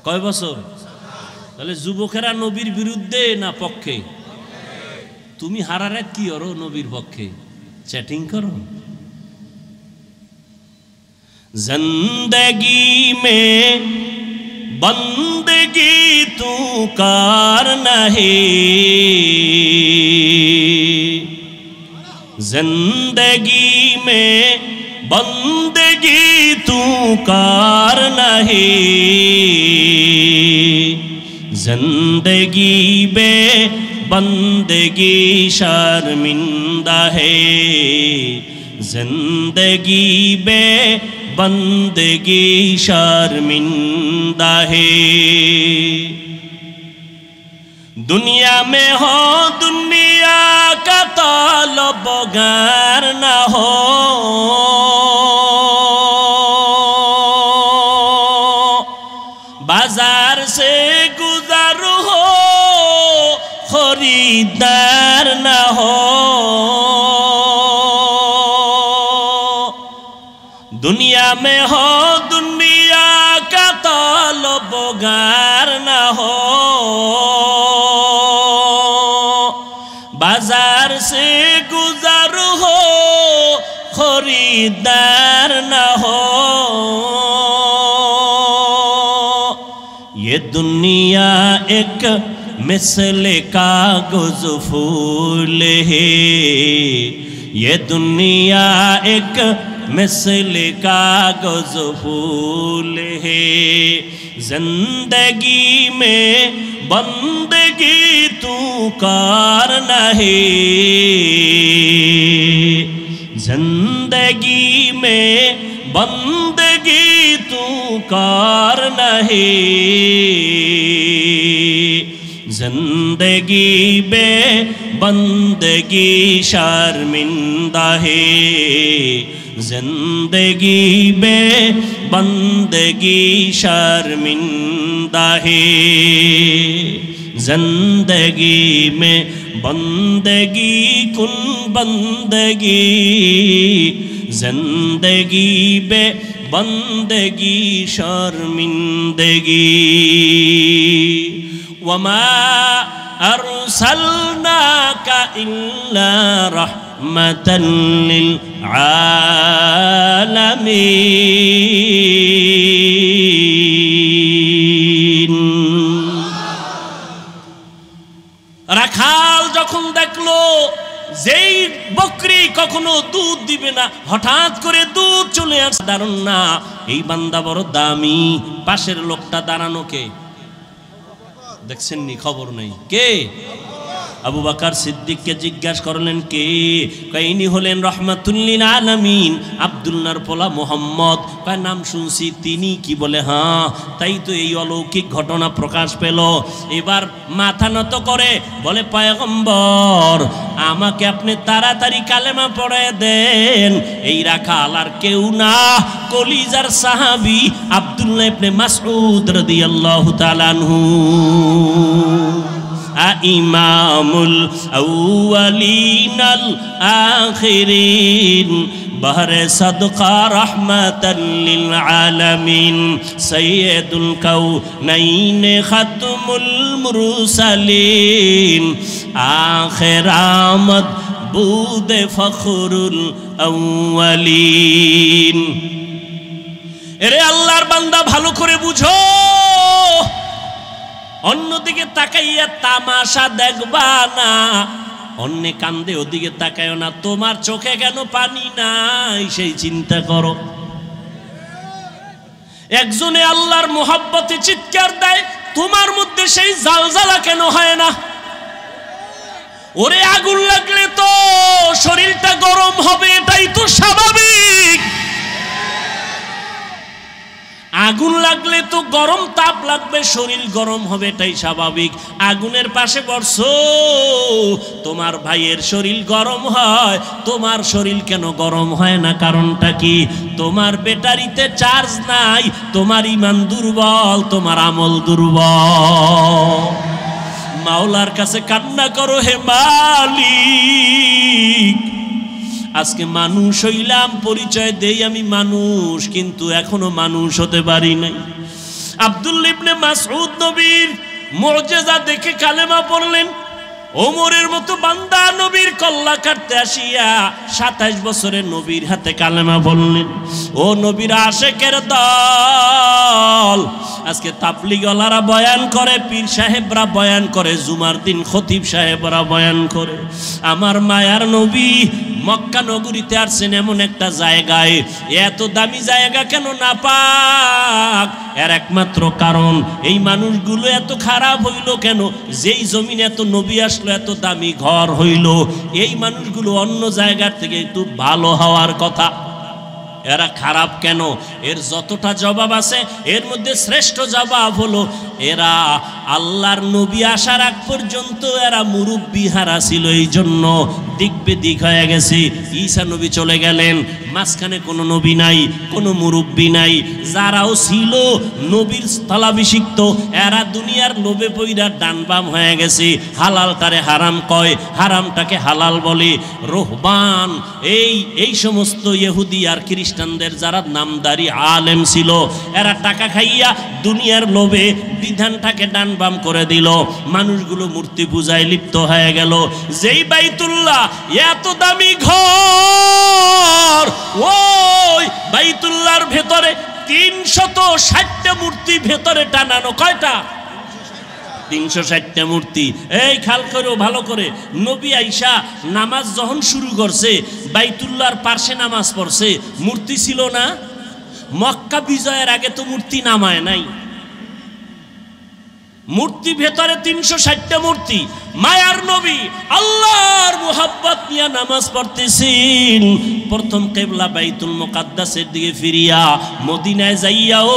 কয় বছর? তাহলে যুবকেরা নবীর বিরুদ্ধে না পক্ষে? তুমি হারারাত কি করো নবীর পক্ষে? চ্যাটিং করো। जिंदगी में बंदगी तू कार नहीं, जिंदगी में बंदगी तू कार नहीं, जिंदगी बे बंदगी शर्मिंदा है, जिंदगी बे बंदगी शर्मिंदा है। दुनिया में हो दुनिया का तलबगार न हो, बाजार से गुजर हो खरीदार न हो, दुनिया में हो दुनिया का तलबगार न हो, बाजार से गुजर हो खरीदार न हो। ये दुनिया एक मिसल कागज फूल है, ये दुनिया एक मिसल कागज फूल है, जिंदगी में बंदगी तू कार नहीं, जिंदगी में बंदगी तू कार नहीं, जिंदगी बे बंदगी शर्मिंदा है, जिंदगी बे बंदगी शर्मिंदा है, जिंदगी में बंदगी कुन बंदगी, जिंदगी बे बंदगी शर्मिंदगी। वमा अरसलनाका इल्ला रहमतन लिल आलामीन। রাখাল যখন দেখলো যেই বকরি কখনো দুধ দিবে চিনে না, হঠাৎ করে দুধ চলে আসে, দারুণ না, এই বান্দা বড় দামি। পাশের লোকটা দাঁড়ানো কে দেখছেন নি? খবর নেই কে? আবু বকর সিদ্দিককে জিজ্ঞাসা করলেন কে? ইনি হলেন রহমাতুল্লিল আলামিন আব্দুল্লাহর পোলা মুহাম্মদ। নাম শুনছি। তিনি কি বলে হ্যাঁ, তাই তো এই অলৌকিক ঘটনা প্রকাশ পেল। এবার মাথা নত করে বলে পয়গম্বর আমাকে আপনি তাড়াতাড়ি কালেমা পড়ায় দেন। এই রাখাল আর কেউ না, কলিজার সাহাবী আব্দুল্লাহ ইবনে মাসউদ রাদিয়াল্লাহু তাআলা আনহু। ইমামুল আউয়ালিনাল আখিরিন বাহরে সাদকা রাহমাতাল লিল আলামিন সাইয়্যিদুল কাউনাইন খাতমুল মুরসালিন আখির আমদ বুদে ফখরুল আউয়ালিন। এরে আল্লাহর বান্দা ভালো করে বুঝো, অন্যদিকে তাকাইয়া তামাশা দেখবা না, অন্য কান্দে ওদিকে তাকায়ও না। তোমার চোখে কেন পানি নাই সেই চিন্তা করো। একজনে আল্লাহর মোহাব্বতে চিৎকার দেয়, তোমার মধ্যে সেই জালজালা কেন হয় না? ওরে আগুন লাগলে তো শরীরটা গরম হবে, এটাই তো স্বাভাবিক। আগুন লাগলে তো গরম তাপ লাগবে, শরীর গরম হবে, এটাই স্বাভাবিক। আগুনের পাশে বসছো, তোমার ভাইয়ের শরীর গরম হয়, তোমার শরীর কেন গরম হয় না? কারণটা কি? তোমার ব্যাটারিতে চার্জ নাই, তোমার ঈমান দুর্বল, তোমার আমল দুর্বল। মাওলার কাছে কান্না করো, হে মালিক আজকে মানুষ হইলাম, পরিচয় দেই আমি মানুষ, কিন্তু এখনো মানুষ হতে পারি নাই। আব্দুল্লাহ ইবনে মাসউদ নবীর মুজিজা দেখে কালেমা পড়লেন। ওমরের মতো বান্দা নবীর কল্লা কাটতে আসিয়া 27 বছরের নবীর হাতে কালেমা বললেন। ও নবীর আশেকের দল, আজকে তাবলীগওয়ালারা বয়ান করে, পীর সাহেবরা বয়ান করে, জুমার দিন খতিব সাহেবরা বয়ান করে। আমার মায়ার নবী মক্কা নগরীতে আসছেন এমন একটা জায়গায়, এত দামি জায়গা কেন না পাক? এর একমাত্র কারণ এই মানুষগুলো এত খারাপ হইল কেন? যেই জমিনে এত নবী আসলো, এত দামি ঘর হইল, এই মানুষগুলো অন্য জায়গার থেকে একটু ভালো হওয়ার কথা, এরা খারাপ কেন? এর যতটা জবাব আছে এর মধ্যে শ্রেষ্ঠ জবাব হলো এরা আল্লাহর নবী আসার আগ পর্যন্ত এরা মুরব্বি হারা ছিল, এই জন্য দিক বেদিক হয়ে গেছে। ঈসা নবী চলে গেলেন, মাঝখানে কোনো নবী নাই, কোনো মুরব্বি নাই। যারাও ছিল নবীর স্থলাভিষিক্ত, এরা দুনিয়ার লোভে পইরা ডান বাম হয়ে গেছে। হালালটারে হারাম কয়, হারামটাকে হালাল বলে। রোহবান এই সমস্ত ইহুদি আর খ্রিস্টানদের যারা নামদারি আলেম ছিল, এরা টাকা খাইয়া দুনিয়ার লোভে বিধানটাকে ডান বাম করে দিল। মানুষগুলো মূর্তি পূজায় লিপ্ত হয়ে গেল। যেই বাইতুল্লাহ এত দামি ঘর, ওই বাইতুল্লাহর ভেতরে 360টা মূর্তি ভেতরে টানানো। কয়টা? 360টা মূর্তি। এই খেয়াল করো ভালো করে, নবী আইসা নামাজ যখন শুরু করছে, বাইতুল্লাহর পাশে নামাজ পড়ছে, মূর্তি ছিল না? মক্কা বিজয়ের আগে তো মূর্তি নামায় নাই। মূর্তি ভেতরে 360টা মূর্তি। মায়ার নবী আল্লাহর মুহাব্বত নিয়ে নামাজ পড়তেছেন। প্রথম কিবলা বাইতুল মুকাদ্দাসের দিকে ফিরিয়া মদিনায় যাইয়াও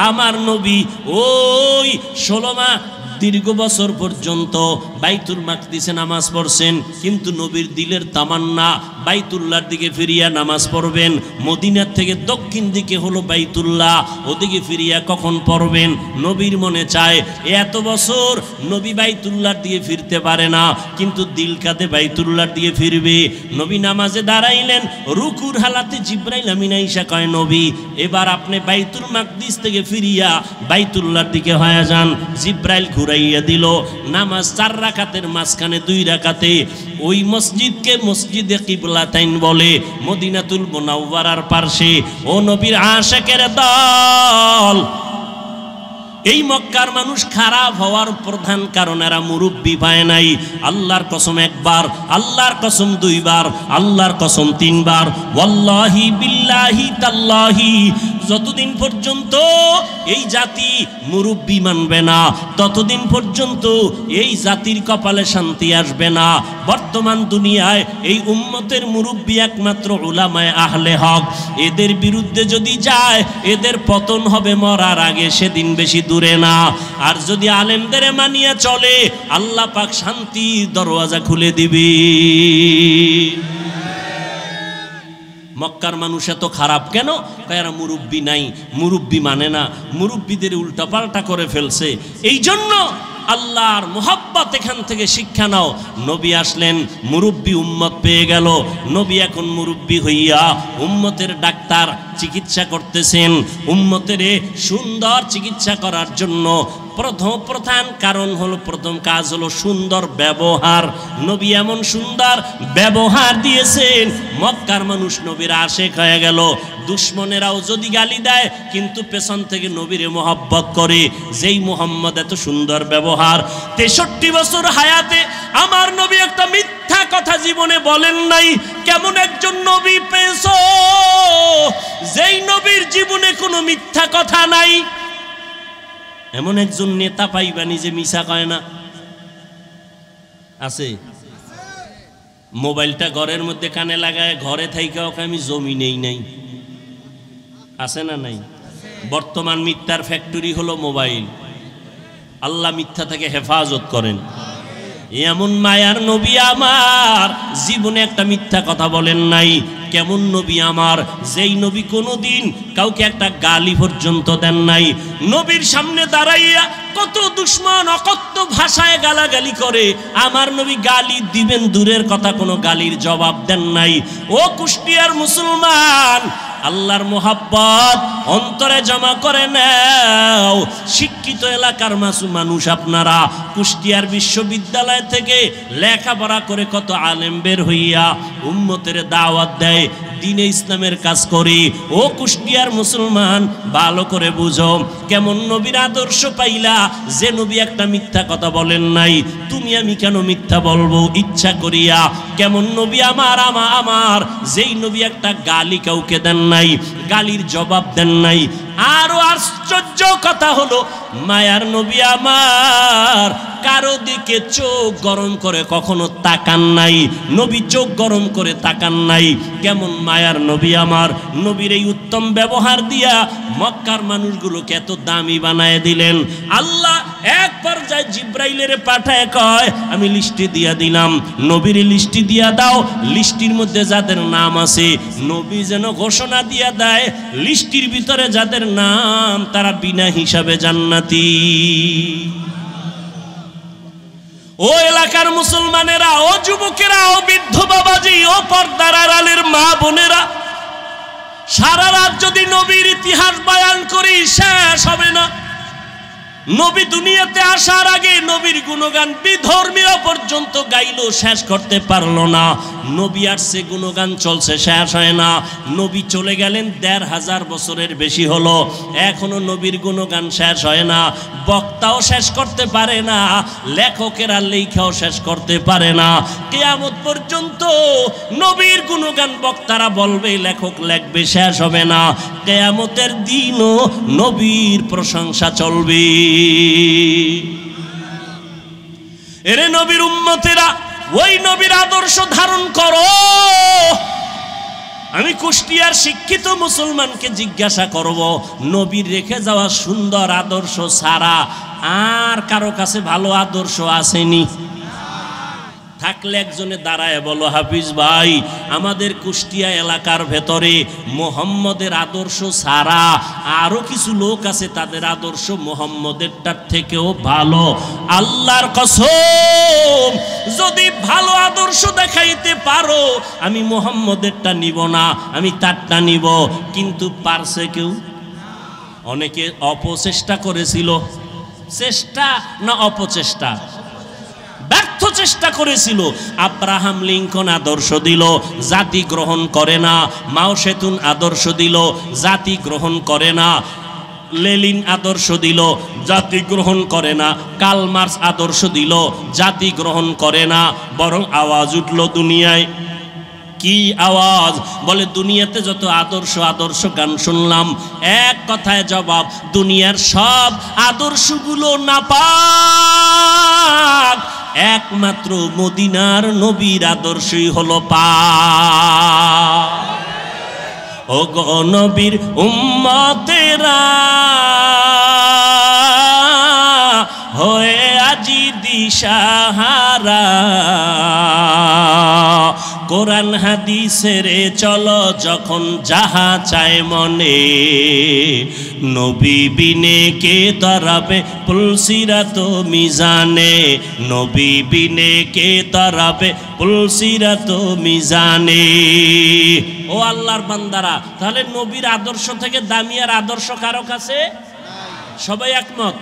আমার নবী ওই 16 মাস দীর্ঘ বছর পর্যন্ত বাইতুল মাকদিসে নামাজ পড়ছেন, কিন্তু নবীর দিলের তামান্না বাইতুল্লাহর দিকে ফিরিয়া নামাজ পড়বেন। মদিনার থেকে দক্ষিণ দিকে হলো বাইতুল্লাহ, ওদিকে ফিরিয়া কখন পড়বেন? নবীর মনে চায়। এত বছর নবী বাইতুল্লাহর দিকে ফিরতে পারে না, কিন্তু দিল কাঁদে বাইতুল্লাহর দিকে ফিরবে। নবী নামাজে দাঁড়াইলেন, রুকুর হালাতে জিব্রাইল আমিন আইসা কয়, নবী এবার আপনি বাইতুল মাকদিস থেকে ফিরিয়া বাইতুল্লাহর দিকে হয়ে যান। জিব্রাইল ঘুরাইয়া দিল। নামাজ 4 রাকাতের মাঝখানে 2 রাকাতে ওই মসজিদকে মসজিদে কিবলাতাইন বলে, মদিনাতুল মুনাওয়ারার পাশে। ও নবীর আশিকের দল, এই মক্কার মানুষ খারাপ হওয়ার প্রধান কারণ এরা মুরব্বি পায় নাই। আল্লাহর কসম একবার, আল্লাহর কসম দুইবার, আল্লাহর কসম তিনবার, ওয়াল্লাহি বিল্লাহি তাল্লাহি, যতদিন পর্যন্ত এই জাতি মুরব্বি মানবে না ততদিন পর্যন্ত এই জাতির কপালে শান্তি আসবে না। বর্তমান দুনিয়ায় এই উম্মতের মুরব্বি একমাত্র উলামায়ে আহলে হক। এদের বিরুদ্ধে যদি যায় এদের পতন হবে মরার আগে, সেদিন বেশি দূরে না। আর যদি আলেমদের মানিয়ে চলে আল্লাহ পাক শান্তির দরওয়াজা খুলে দিবে। মক্কার মানুষ এত খারাপ কেন? এরা মুরব্বি নাই, মুরব্বি মানে না, মুরব্বিদের উল্টাপাল্টা করে ফেলছে। এই জন্য আল্লাহর মোহাব্বত এখান থেকে শিক্ষা নাও। নবী আসলেন, মুরব্বি উম্মত পেয়ে গেল। নবী এখন মুরব্বি হইয়া উম্মতের ডাক্তার, চিকিৎসা করতেছেন। উম্মতের সুন্দর চিকিৎসা করার জন্য প্রধান কারণ হলো, প্রথম কাজ হলো সুন্দর ব্যবহার। নবী এমন সুন্দর ব্যবহার দিয়েছেন মক্কার মানুষ নবীর আশেক হয়ে গেল। দুশ্মনেরাও যদি গালি দেয় কিন্তু পেছন থেকে নবীরে মোহাব্বত করে। যেই মুহাম্মদ এত সুন্দর ব্যবহার, 63 বছর হায়াতে আমার নবী একটা মিথ্যা কথা জীবনে বলেন নাই। কেমন একজন নবী পেয়েছো যেই নবীর জীবনে কোনো মিথ্যা কথা নাই? এমন একজন নেতা পাইবানি যে মিছা কয় না? আছে? মোবাইলটা ঘরের মধ্যে কানে লাগায় ঘরে থাইকা ওকে আমি জমি নেই নাই, আছে না নাই? বর্তমান মিথ্যার ফ্যাক্টরি হলো মোবাইল। আল্লাহ মিথ্যা থেকে হেফাজত করেন। এমন মায়ার নবী আমার জীবনে একটা মিথ্যা কথা বলেন নাই। কেমন নবী আমার, যেই নবী কোনোদিন কাউকে একটা গালি পর্যন্ত দেন নাই। নবীর সামনে দাঁড়াইয়া কত দুশ্মন অকথ্য ভাষায় গালাগালি করে, আমার নবী গালি দিবেন দূরের কথা, কোনো গালির জবাব দেন নাই। ও কুষ্টিয়ার মুসলমান, আল্লাহর মোহাব্বত অন্তরে জমা করে নাও। শিক্ষিত এলাকার মানুষ আপনারা, কুষ্টিয়ার বিশ্ববিদ্যালয় থেকে লেখাপড়া করে কত আলেম বের হইয়া উম্মতের দাওয়াত দেয়, দ্বীনে ইসলামের কাজ করে। ও কুষ্টিয়ার মুসলমান, ভালো করে বুঝো, কেমন নবীর আদর্শ পাইলা যে নবী একটা মিথ্যা কথা বলেন নাই। তুমি আমি কেন মিথ্যা বলবো ইচ্ছা করিয়া? কেমন নবী আমার আমার যেই নবী একটা গালি কাউকে দেন নাই, গালির জবাব দেন নাই। আরো আশ্চর্য কথা হলো, মায়ার নবী আমার কারো দিকে চোখ গরম করে কখনো তাকান নাই। নবী চোখ গরম করে তাকান নাই। কেমন মায়ার নবী আমার, নবীর এই উত্তম ব্যবহার দিয়া মক্কার মানুষগুলোকে এত দামি বানায় দিলেন। আল্লাহ এক পর্যায়ে জিব্রাইলের পাঠায় কয়, আমি লিস্টি দিয়া দিলাম, নবীর লিস্টি দিয়া দাও। লিস্টির মধ্যে যাদের নাম আছে নবী যেন ঘোষণা দিয়া দেয়, লিস্টির ভিতরে যাদের নাম তারা বিনা হিসাবে জান্নাতি। ও এলাকার মুসলমানেরা, ও যুবকেরা, ও বৃদ্ধ বাবাজি, ও পর্দার আড়ালের মা বোনেরা, সারা রাত যদি নবীর ইতিহাস বয়ান করি শেষ হবে না। নবী দুনিয়াতে আসার আগে নবীর গুণগান বিধর্মীয় পর্যন্ত গাইলো, শেষ করতে পারলো না। নবী আসছে, গুণগান চলছে, শেষ হয় না। নবী চলে গেলেন ১৫০০ বছরের বেশি হলো, এখনো নবীর গুণগান শেষ হয় না। বক্তাও শেষ করতে পারে না, লেখকেরা লেখাও শেষ করতে পারে না। কিয়ামত পর্যন্ত নবীর গুণগান বক্তারা বলবে, লেখক লেখবে, শেষ হবে না। কিয়ামতের দিনও নবীর প্রশংসা চলবে। এরে নবীর উম্মতেরা, ওই নবীর আদর্শ ধারণ করো। আমি কুষ্টিয়ার শিক্ষিত মুসলমানকে জিজ্ঞাসা করব, নবীর রেখে যাওয়া সুন্দর আদর্শ ছাড়া আর কারো কাছে ভালো আদর্শ আসেনি? থাকলে একজনে দাঁড়ায় বলো, হাফিজ ভাই, আমাদের কুষ্টিয়া এলাকার ভেতরে মোহাম্মদের আদর্শ ছাড়া আরো কিছু লোক আছে, তাদের আদর্শ মোহাম্মদেরটার থেকেও ভালো। আল্লাহর কসম, যদি ভালো আদর্শ দেখাইতে পারো আমি মোহাম্মদেরটা নিব না, আমি তারটা নিব। কিন্তু পারছে কেউ? অনেকে অপচেষ্টা করেছিল। চেষ্টা না অপচেষ্টা? ব্যর্থ চেষ্টা করেছিল। আব্রাহাম লিঙ্কন আদর্শ দিল, জাতি গ্রহণ করে না। মাও সেতুন আদর্শ দিল, জাতি গ্রহণ করে না। লেনিন আদর্শ দিল, জাতি গ্রহণ করে না। কার্ল মার্কস আদর্শ দিল, জাতি গ্রহণ করে না। বরং আওয়াজ উঠল দুনিয়ায়। কি আওয়াজ? বলে দুনিয়াতে যত আদর্শ গান শুনলাম, এক কথায় জবাব, দুনিয়ার সব আদর্শগুলো নাপাক, একমাত্র মদিনার নবীর আদর্শই হলো পাক। ও গো নবীর উম্মতেরা হয়ে আজি দিশাহারা, কোরআন হাদিসের চলো যখন যাহা চায় মনে, নবী বিনে কে তরাবে পুলসিরাত মিজানে, নবী বিনে কে তরাবে পুলসিরাত মিজানে। ও আল্লাহর বান্দারা, তাহলে নবীর আদর্শ থেকে দামি আর আদর্শ কারো কাছে? সবাই একমত?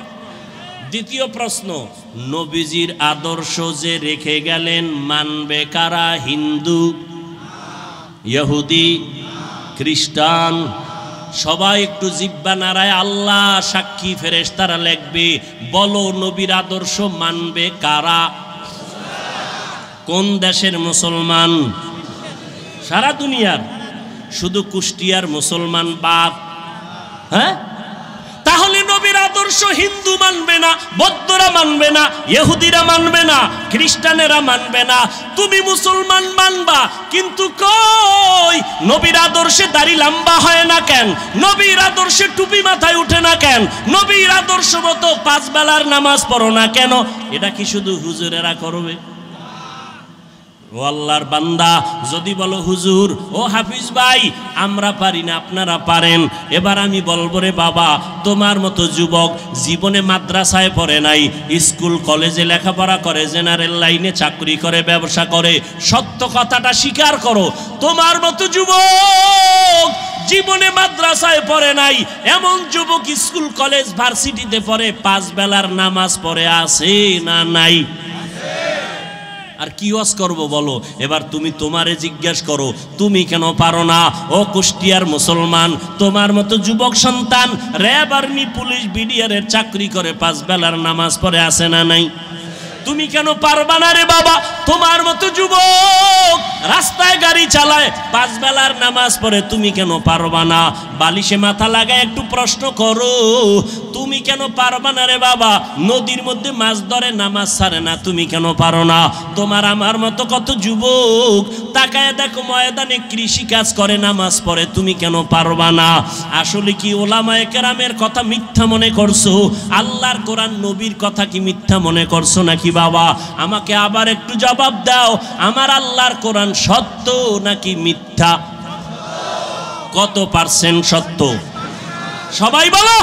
দ্বিতীয় প্রশ্ন, নবীজির আদর্শ যে রেখে গেলেন মানবে কারা? হিন্দু, ইহুদি, খ্রিস্টান? সবাই একটু জিহ্বা নাড়ায় আল্লাহ সাক্ষী, ফেরেশতারা লিখবে। বলো নবীর আদর্শ মানবে কারা? কোন দেশের মুসলমান? সারা দুনিয়ার। শুধু কুষ্টিয়ার মুসলমান বাদ? হ্যাঁ, তাহলে নবীর আদর্শ হিন্দু মানবে না, বৌদ্ধরা মানবে না, ইহুদিরা মানবে না, খ্রিস্টানেরা মানবে না, তুমি মুসলমান মানবা। কিন্তু কই নবীর আদর্শে দাড়ি লম্বা হয় না কেন? নবীর আদর্শে টুপি মাথায় উঠে না কেন? নবীর আদর্শ মতো 5 বেলার নামাজ পড়ো না কেন? এটা কি শুধু হুজুরেরা করবে? ও আল্লাহর বান্দা, যদি বলো হুজুর, ও হাফিজ ভাই, আমরা পারি না, আপনারা পারেন, এবার আমি বলবো রে বাবা, তোমার মতো যুবক জীবনে মাদ্রাসায় পড়ে নাই, স্কুল কলেজে লেখাপড়া করে, জেনারেল লাইনে চাকরি করে, ব্যবসা করে, সত্য কথাটা স্বীকার করো। তোমার মতো যুবক জীবনে মাদ্রাসায় পড়ে নাই, এমন যুবক স্কুল কলেজ ভার্সিটিতে পড়ে, 5 বেলার নামাজ পড়ে আছে না নাই? আর কি ওয়াজ করবো বলো? এবার তুমি তোমারে জিজ্ঞেস করো, তুমি কেন পারো না? ও কুষ্টিয়ার মুসলমান, তোমার মতো যুবক সন্তান র্যাব, আর্মি, পুলিশ, বিডিআরের চাকরি করে, 5 বেলার নামাজ পড়ে আছে না নাই? তুমি কেন পারবা না রে বাবা? তোমার মতো যুবক রাস্তায় গাড়ি চালায়, 5 বেলার নামাজ পড়ে, তুমি কেন পারবা না? বালিশে মাথা লাগায় একটু প্রশ্ন করো, তুমি কেন পারবা না রে বাবা? নদীর মধ্যে মাছ ধরে, নামাজ ছাড়ে না, তুমি কেন পারো না? তোমার আমার মতো কত যুবক তাকায় দেখো ময়দানে কৃষি কাজ করে, নামাজ পড়ে, তুমি কেন পারবা না? আসলে কি ওলামায়ে কেরামের কথা মিথ্যা মনে করছো? আল্লাহর কোরআন নবীর কথা কি মিথ্যা মনে করছো নাকি বাবা? আমাকে আবার একটু জবাব দাও, আমার আল্লাহর কোরআন সত্য নাকি মিথ্যা? কত % সত্য? সবাই বলো।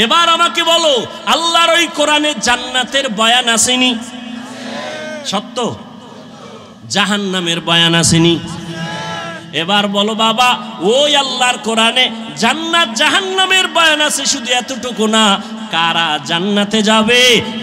এবার আমাকে বলো, আল্লাহর ওই কোরআনে জান্নাতের বয়ান আসেনি? সত্য? জাহান্নামের বয়ান আসেনি? এবার বলো বাবা, ওই আল্লাহর কোরআনে জান্নাত জাহান্নামের বয়ান আছে, শুধু এতটুকু না, কারা জান্নাতে যাবে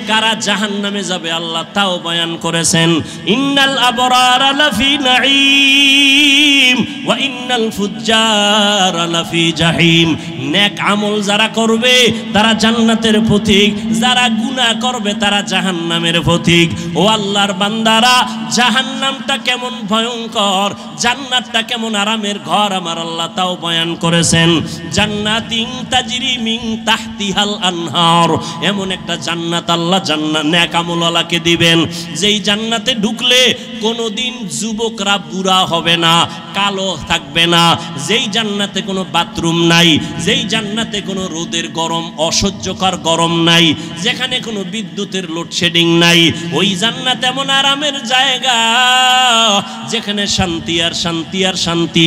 কারা জাহান্নামে যাবে আল্লাহ তাও বয়ান করেছেন। ইন্নাল আবরারা লাফি নাঈম ওয়া ইন্নাল ফুজ্জারা লাফি জাহিম। নেক আমল যারা করবে তারা জান্নাতের পথিক, যারা গুনাহ করবে তারা জাহান্নামের পথিক। ও আল্লাহর বান্দারা, জাহান্নামটা কেমন ভয়ঙ্কর, জান্নাতটা কেমন আরামের ঘর আমার আল্লাহ তাও বয়ান করেছেন। জান্নাতিন তাজরি মিন তাহতিহাল আনহার, এমন একটা জান্নাত আল্লাহ জান্নাত নেক আমলওয়ালাকে দিবেন, যেই জান্নাতে ঢুকলে কোনোদিন যুবকরা বুড়া হবে না, কালো থাকবে না, যেই জান্নাতে কোনো বাথরুম নাই, যেই জান্নাতে কোনো রোদের গরম, অসহ্যকর গরম নাই, যেখানে কোনো বিদ্যুতের লোডশেডিং নাই, ওই জান্নাত এমন আরামের জায়গা যেখানে শান্তি আর শান্তি আর শান্তি।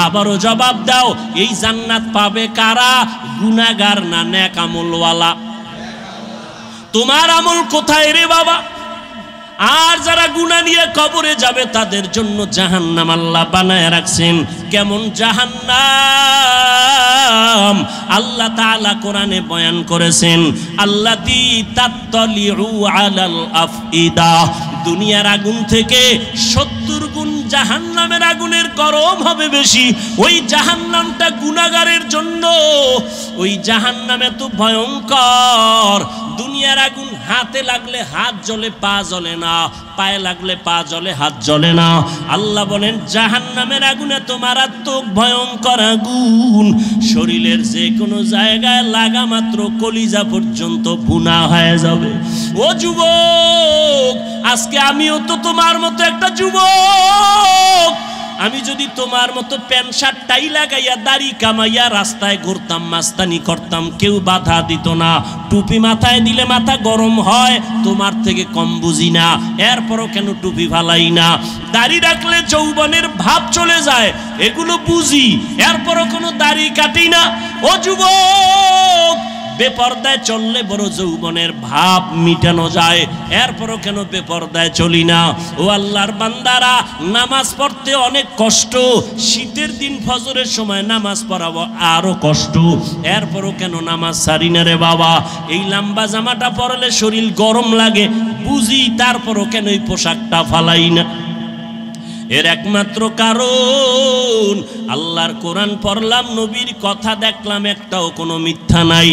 আবারও জবাব দাও, এই জান্নাত পাবে কারা? গুনাহগার না নেক আমলওয়ালা? তোমার আমল কোথায় রে বাবা? আর যারা গুনাহ নিয়ে কবরে যাবে তাদের জন্য জাহান্নাম আল্লাহ বানায় রাখছেন। কেমন জাহান্নাম? আল্লাহ তাআলা কোরআনে বয়ান করেছেন, আল্লাতী তাত্তালিউ আলাল আফইদা, দুনিয়ার আগুন থেকে 70 গুণ জাহান্নামের আগুনের গরম হবে বেশি। ওই জাহান্নামটা গুনাহগারের জন্য। ওই জাহান্নাম এত ভয়ঙ্কর, দুনিয়ার আগুন হাতে লাগলে হাত জ্বলে পা জ্বলে না, পায়ে লাগলে পা জ্বলে হাত জ্বলে না। আল্লাহ বলেন জাহান্নামের আগুন এত মারাত্মক ভয়ঙ্কর আগুন, শরীরের যে কোনো জায়গায় লাগা মাত্র কলিজা পর্যন্ত ভুনা হয়ে যাবে। ও যুবক, আজকে আমিও তো তোমার মতো একটা যুবক। আমি যদি তোমার মতো প্যান্ট শার্ট টাই লাগাইয়া দাড়ি কামাইয়া রাস্তায় ঘুরতাম, মাস্তানি করতাম, কেউ বাধা দিত না। টুপি মাথায় দিলে মাথা গরম হয়, তোমার থেকে কম বুঝি না, এরপরও কেন টুপি ফালাই না? দাড়ি রাখলে যৌবনের ভাব চলে যায়, এগুলো বুঝি, এরপরও কোনো দাড়ি কাটি না। ও যুবক, বেপরদায় চললে বড় যৌবনের ভাব মিটানো যায়, এরপরও কেন বেপরদায় চলি না? ও আল্লাহর বান্দারা, নামাজ পড়তে অনেক কষ্ট, শীতের দিন ফজরের সময় নামাজ পড়াবো আরো কষ্ট, এরপরও কেন নামাজ ছাড়ি না রে বাবা? এই লম্বা জামাটা পরলে শরীর গরম লাগে, বুঝি, তারপরও কেন এই পোশাকটা ফালাই না? এর একমাত্র কারণ আল্লাহর কোরআন পড়লাম, নবীর কথা দেখলাম, একটাও কোনো মিথ্যা নাই।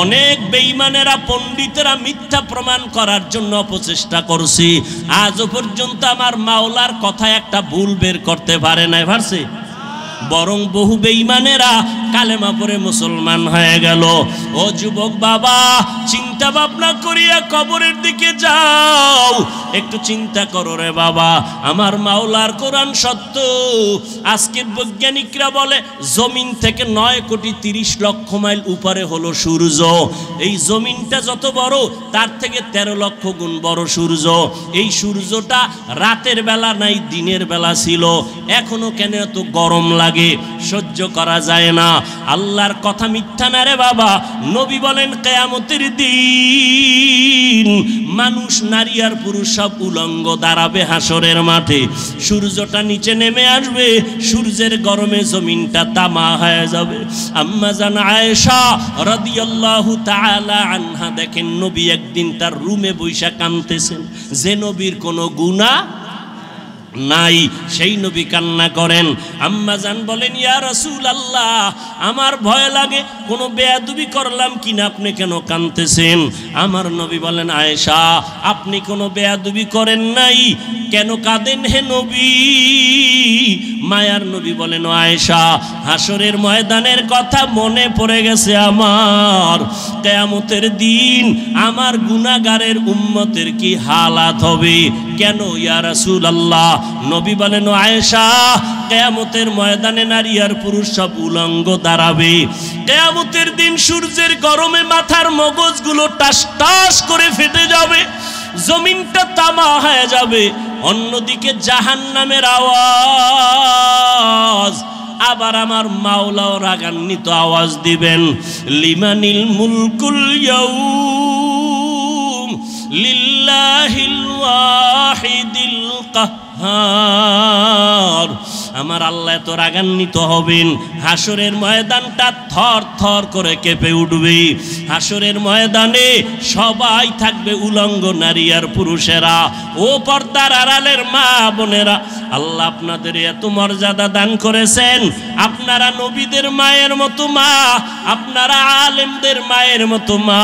অনেক বেঈমানেরা, পণ্ডিতেরা মিথ্যা প্রমাণ করার জন্য অপচেষ্টা করছে, আজও পর্যন্ত আমার মাওলার কথা একটা ভুল বের করতে পারে নাই, পারছে? বরং বহু বেঈমানেরা কালেমা পড়ে মুসলমান হয়ে গেল। ও যুবক বাবা, চিন্তা ভাবনা করিয়া কবরের দিকে যাও, একটু চিন্তা করো রে বাবা, আমার মাওলার কোরআন সত্য। আজকের বৈজ্ঞানিকরা বলে জমিন থেকে 9,30,00,000 মাইল উপরে হলো সূর্য। এই জমিনটা যত বড়, তার থেকে 13 লক্ষ গুণ বড় সূর্য। এই সূর্যটা রাতের বেলা নাই, দিনের বেলা ছিল, এখনো কেন এত গরম লাগে, সহ্য করা যায় না। আল্লাহর কথা মিথ্যা না রে বাবা। নবী বলেন কিয়ামতের দিন মানুষ, নারী আর পুরুষ সব উলঙ্গ দাঁড়াবে হাসরের মাঠে। সূর্যটা নিচে নেমে আসবে, সূর্যের গরমে জমিনটা তামা হয়ে যাবে। আম্মা জান আয়েশা রাদিয়াল্লাহু তাআলা আনহা দেখেন, নবী একদিন তার রুমে বৈশা কাঁদতেছেন, যে নবীর কোনো গুনাহ নাই, সেই নবী কান্না করেন। আম্মা জান বলেন, ইয়া রাসূলুল্লাহ, আমার ভয় লাগে কোনো বেয়াদবি করলাম কিনা, আপনি কেন কাঁদতেছেন? আমার নবী বলেন, আয়েশা, আপনি কোনো বেয়াদবি করেন নাই, কেন কাঁদেন হে নবী? মায়ার নবী বলেন, ও আয়েশা, হাসরের ময়দানের কথা মনে পড়ে গেছে আমার। কিয়ামতের দিন আমার গুনাহগারের উম্মতের কি হালাত হবে। কেন ইয়া রাসূলুল্লাহ? নবী বলেন, ও আয়েশা, কিয়ামতের ময়দানে নারী আর পুরুষ সব উলঙ্গ দাঁড়াবে। কিয়ামতের দিন সূর্যের গরমে মাথার মগজগুলো টাস টাস করে ফেটে যাবে, জমিনটা তামা হয়ে যাবে। অন্যদিকে জাহান্নামের আওয়াজ, আবার আমার মাওলাও রাগান্বিত আওয়াজ দিবেন, লিমানিল মুলকুল ইয়াউম লিল্লাহিল ওয়াহিদিল কাহ্হার। আমার আল্লাহ এত রাগান্বিত হবেন, হাসরের ময়দানটা থর থর করে কেঁপে উঠবে। হাসরের ময়দানে সবাই থাকবে উলঙ্গ, নারী আর পুরুষেরা। ও পর্দার আড়ালের মা বোনেরা, আল্লাহ আপনাদের এত মর্যাদা দান করেছেন, আপনারা নবীদের মায়ের মতো মা, আপনারা আলেমদের মায়ের মতো মা,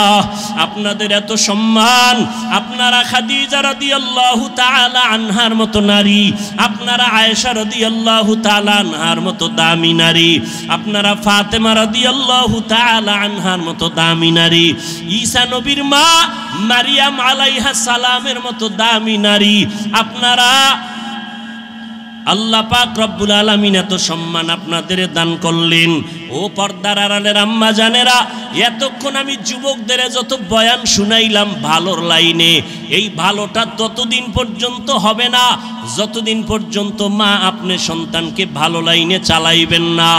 আপনাদের এত সম্মান, আপনারা খাদিজা রাদিয়াল্লাহু তাআলা আনহার মতো নারী, আপনারা আয়েশা রাদিয়াল্লাহু তাআলা আনহার মতো দামি নারী, আপনারা ফাতেমা রাদিয়াল্লাহু তাআলা আনহার মতো দামি নারী, ঈসা নবীর মা মারিয়াম আলাইহা সালামের মতো দামি নারী, আপনারা আল্লাহ পাক রব্বুল আলামিন এত সম্মান আপনাদের দান করলেন। ও পর্দার আড়ালের আম্মা জানেরা, এতক্ষণ আমি যুবকদের যত বয়ান শুনাইলাম ভালোর লাইনে, এই ভালোটা ততদিন পর্যন্ত হবে না যতদিন পর্যন্ত মা আপনি সন্তানকে ভালো লাইনে চালাইবেন না।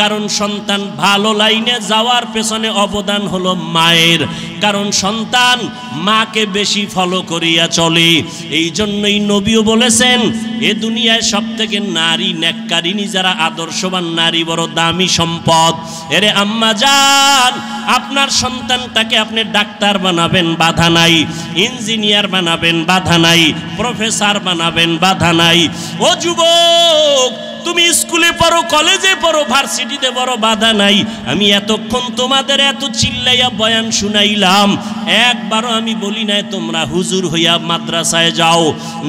কারণ সন্তান ভালো লাইনে যাওয়ার পেছনে অবদান হলো মায়ের। কারণ সন্তান মাকে বেশি ফলো করিয়া চলে। এই জন্যই নবীও বলেছেন এ দুনিয়ায় সবথেকে নারী নেককারিনী যারা আদর্শবান নারী বড় দামি সম্পদ। এরে আম্মা জান, আপনার সন্তানটাকে আপনি ডাক্তার বানাবেন, বাধা নাই। ইঞ্জিনিয়ার বানাবেন, বাধা নাই। প্রফেসর বানাবেন, বাধা নাই। ও যুবক, তুমি স্কুলে পড়ো, কলেজে পড়ো, ভার্সিটিতে পড়ো, বাধা নাই। আমি এতক্ষণ তোমাদের এত চিল্লাইয়া বয়ান শুনাইলাম, একবারও আমি বলি নাই তোমরা হুজুর হইয়া মাদ্রাসায় যাও।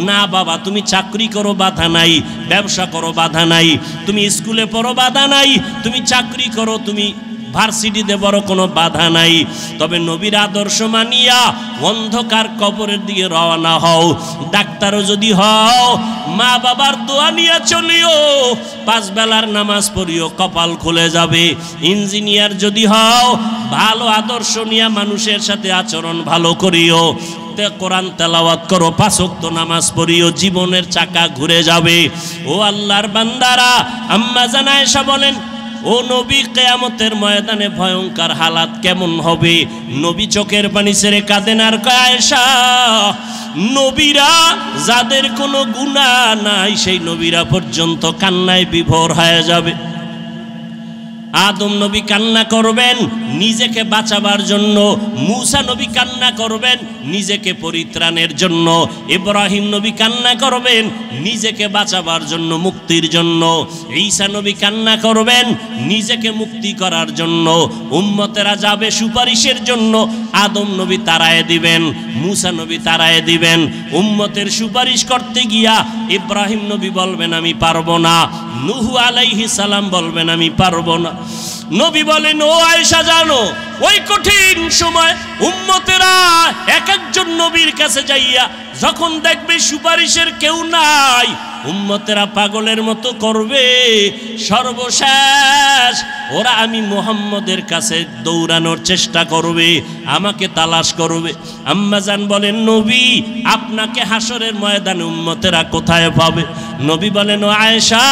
না বাবা, তুমি চাকরি করো, বাধা নাই। ব্যবসা করো, বাধা নাই। তুমি স্কুলে পড়ো, বাধা নাই। তুমি চাকরি করো, তুমি ভার্সিটিতে বড় কোনো বাধা নাই। তবে নবীর আদর্শ মানিয়া অন্ধকার কবরের দিকে রওনা হও। ডাক্তারও যদি হও, মা বাবার দোয়া নিয়ে চলিও, 5 বেলার নামাজ পড়িও, কপাল খুলে যাবে। ইঞ্জিনিয়ার যদি হও, ভালো আদর্শ নিয়ে মানুষের সাথে আচরণ ভালো করিও, কোরআন তেলাওয়াত করো, 5 ওয়াক্ত নামাজ পড়িও, জীবনের চাকা ঘুরে যাবে। ও আল্লাহর বান্দারা, আম্মা জান আয়েশা বলেন, ও নবী, কিয়ামতের ময়দানে ভয়ঙ্কর হালাত কেমন হবে? নবী চোখের পানি ছেড়ে কাঁদেন আর কয়, আয়েশা, নবীরা যাদের কোনো গুনাহ নাই সেই নবীরা পর্যন্ত কান্নায় বিভোর হয়ে যাবে। আদম নবী কান্না করবেন নিজেকে বাঁচাবার জন্য, মূসা নবী কান্না করবেন নিজেকে পরিত্রাণের জন্য, ইব্রাহিম নবী কান্না করবেন নিজেকে বাঁচাবার জন্য, মুক্তির জন্য, ঈসা নবী কান্না করবেন নিজেকে মুক্তি করার জন্য। উম্মতেরা যাবে সুপারিশের জন্য, আদম নবী তাড়ায় দিবেন, মূসা নবী তাড়ায় দিবেন। উম্মতের সুপারিশ করতে গিয়া ইব্রাহিম নবী বলবেন আমি পারবো না, নূহ আলাইহিস সালাম বলবেন আমি পারবো না। নবী বলেন, ও আয়েশা জানো, ওই কঠিন সময় উম্মতেরা এক একজন নবীর কাছে যাইয়া যখন দেখবে সুপারিশের কেউ নাই, উম্মতেরা পাগলের মতো করবে। সর্বশেষ ওরা আমি মুহাম্মদের কাছে দৌড়ানোর চেষ্টা করবে, আমাকে তালাশ করবে। আম্মা জান বলেন, নবী আপনাকে হাসরের ময়দানে উম্মতেরা কোথায় পাবে? নবী বলেন, ও আয়েশা,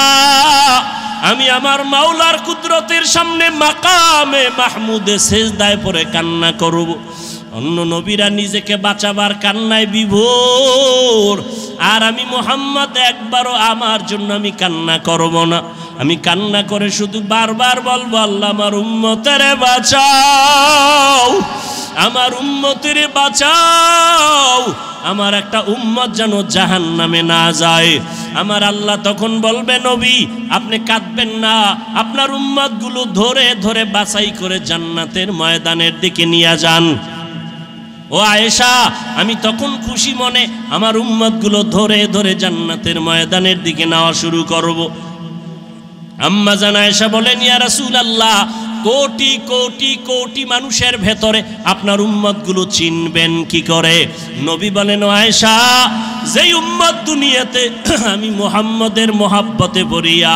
আমি আমার মাওলার কুদরতের সামনে মাকামে মাহমুদে সেজদায় পড়ে কান্না করব। অন্য নবীরা নিজেকে বাঁচাবার কান্নায় বিভোর, আর আমি মুহাম্মদ একবারও আমার জন্য আমি কান্না করব না। আমি কান্না করে শুধু বারবার বলবো, আল্লাহ আমার উম্মতেরে বাঁচাও, আমার উম্মতেরে বাঁচাও, আমার একটা উম্মত যেন জাহান্নামে না যায়। আমার আল্লাহ তখন বলবে, নবী আপনি কাঁদবেন না, আপনার উম্মতগুলো ধরে ধরে বাছাই করে জান্নাতের ময়দানের দিকে নিয়ে যান। ও আয়েশা, আমি তখন খুশি মনে আমার উম্মতগুলো ধরে ধরে জান্নাতের ময়দানের দিকে নেওয়া শুরু করব। আম্মা জান আয়েশা বলেন, ইয়া রাসূলুল্লাহ, কোটি কোটি কোটি মানুষের ভেতরে আপনার উম্মতগুলো চিনবেন কি করে? নবী বলেন, ও আয়েশা, যেই উম্মত দুনিয়াতে আমি মুহাম্মদের মহাব্বতে পড়িয়া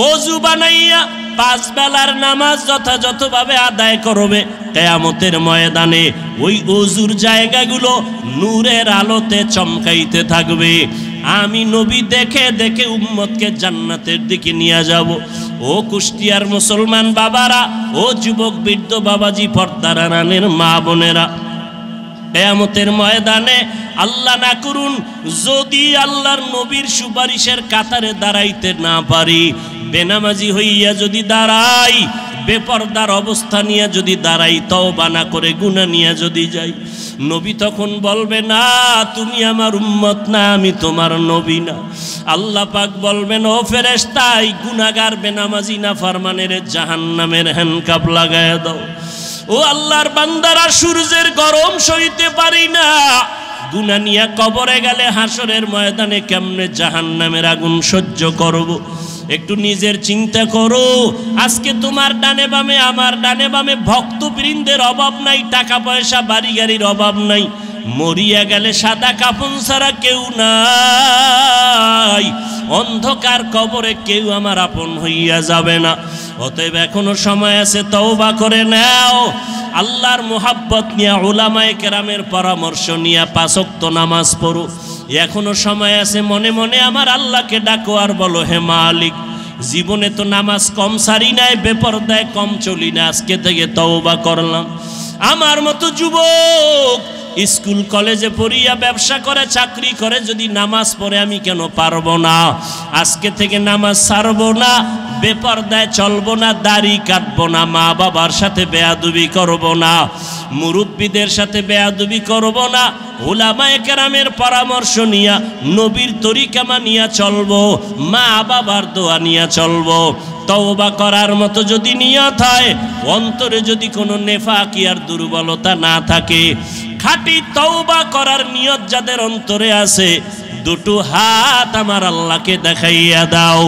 ওযু বানাইয়া 5 বেলার নামাজ যথাযথভাবে আদায় করবে, কিয়ামতের ময়দানে ওই ওযুর জায়গাগুলো নূরের আলোতে চমকাইতে থাকবে। আমি নবী দেখে দেখে উম্মতকে জান্নাতের দিকে নিয়ে যাব। ও কুষ্টিয়ার মুসলমান বাবারা, ও যুবক বৃদ্ধ বাবাজি, পর্দার আড়ালের মা বোনেরা, কিয়ামতের ময়দানে আল্লাহ না করুন যদি আল্লাহর নবীর সুপারিশের কাতারে দাঁড়াইতে না পারি, বেনামাজি হইয়া যদি দাঁড়াই, বেপরদার অবস্থা নিয়ে যদি দাঁড়াই, তওবা না করে গুনাহ নিয়ে যদি যাই, নবী তখন বলবে, না তুমি আমার উম্মত না, আমি তোমার নবী না। আল্লাহ পাক বলবেন, ও ফেরেশতা, এই গুনাহগার বেনামাজি না ফরমানের জাহান্নামের হ্যান্ডকাপ লাগায়া দাও। ও আল্লাহর বান্দারা, সূর্যের গরম সইতে পারি না, গুনাহ নিয়ে কবরে গেলে হাসরের ময়দানে কেমনে জাহান্নামের আগুন সহ্য করব? একটু নিজের চিন্তা করো। আজকে তোমার ডানে বামে, আমার ডানে বামে ভক্তবৃন্দের অভাব নাই, টাকা পয়সা বাড়ি গাড়ির অভাব নাই, মরিয়া গেলে সাদা কাফন ছাড়া কেউ নাই, অন্ধকার কবরে কেউ আমার আপন হইয়া যাবে না। অতএব এখনো সময় আছে, তওবা করে নাও, আল্লাহর মোহাব্বত নিয়ে উলামায়ে কেরামের পরামর্শ নিয়ে 5 ওয়াক্ত নামাজ পড়ো। এখনো সময় আছে, মনে মনে আমার আল্লাহকে ডাকো আর বলো, হে মালিক, জীবনে তো নামাজ কম সারি নাই, বেপরদায় কম চলি না, আজকে থেকে তওবা করলাম। আমার মতো যুবক স্কুল কলেজে পড়িয়া ব্যবসা করে চাকরি করে যদি নামাজ পড়ে আমি কেন পারবো না? আজকে থেকে নামাজ ছাড়বো না, বেপরদায় চলবো না, দাড়ি কাটবো না, মা বাবার সাথে বেয়াদবি করবো না, মুরব্বীদের সাথে বেয়াদবি করবো না, উলামায়ে কেরামের পরামর্শ নিয়া নবীর তরিকা মানিয়া চলবো, মা বাবার দোয়া নিয়া চলবো। তওবা করার মতো যদি নিয়ত হয়, অন্তরে যদি কোনো নেফাকি আর দুর্বলতা না থাকে, খাঁটি তওবা করার নিয়ত যাদের অন্তরে আছে, দুটো হাত আমার আল্লাহকে দেখাইয়া দাও।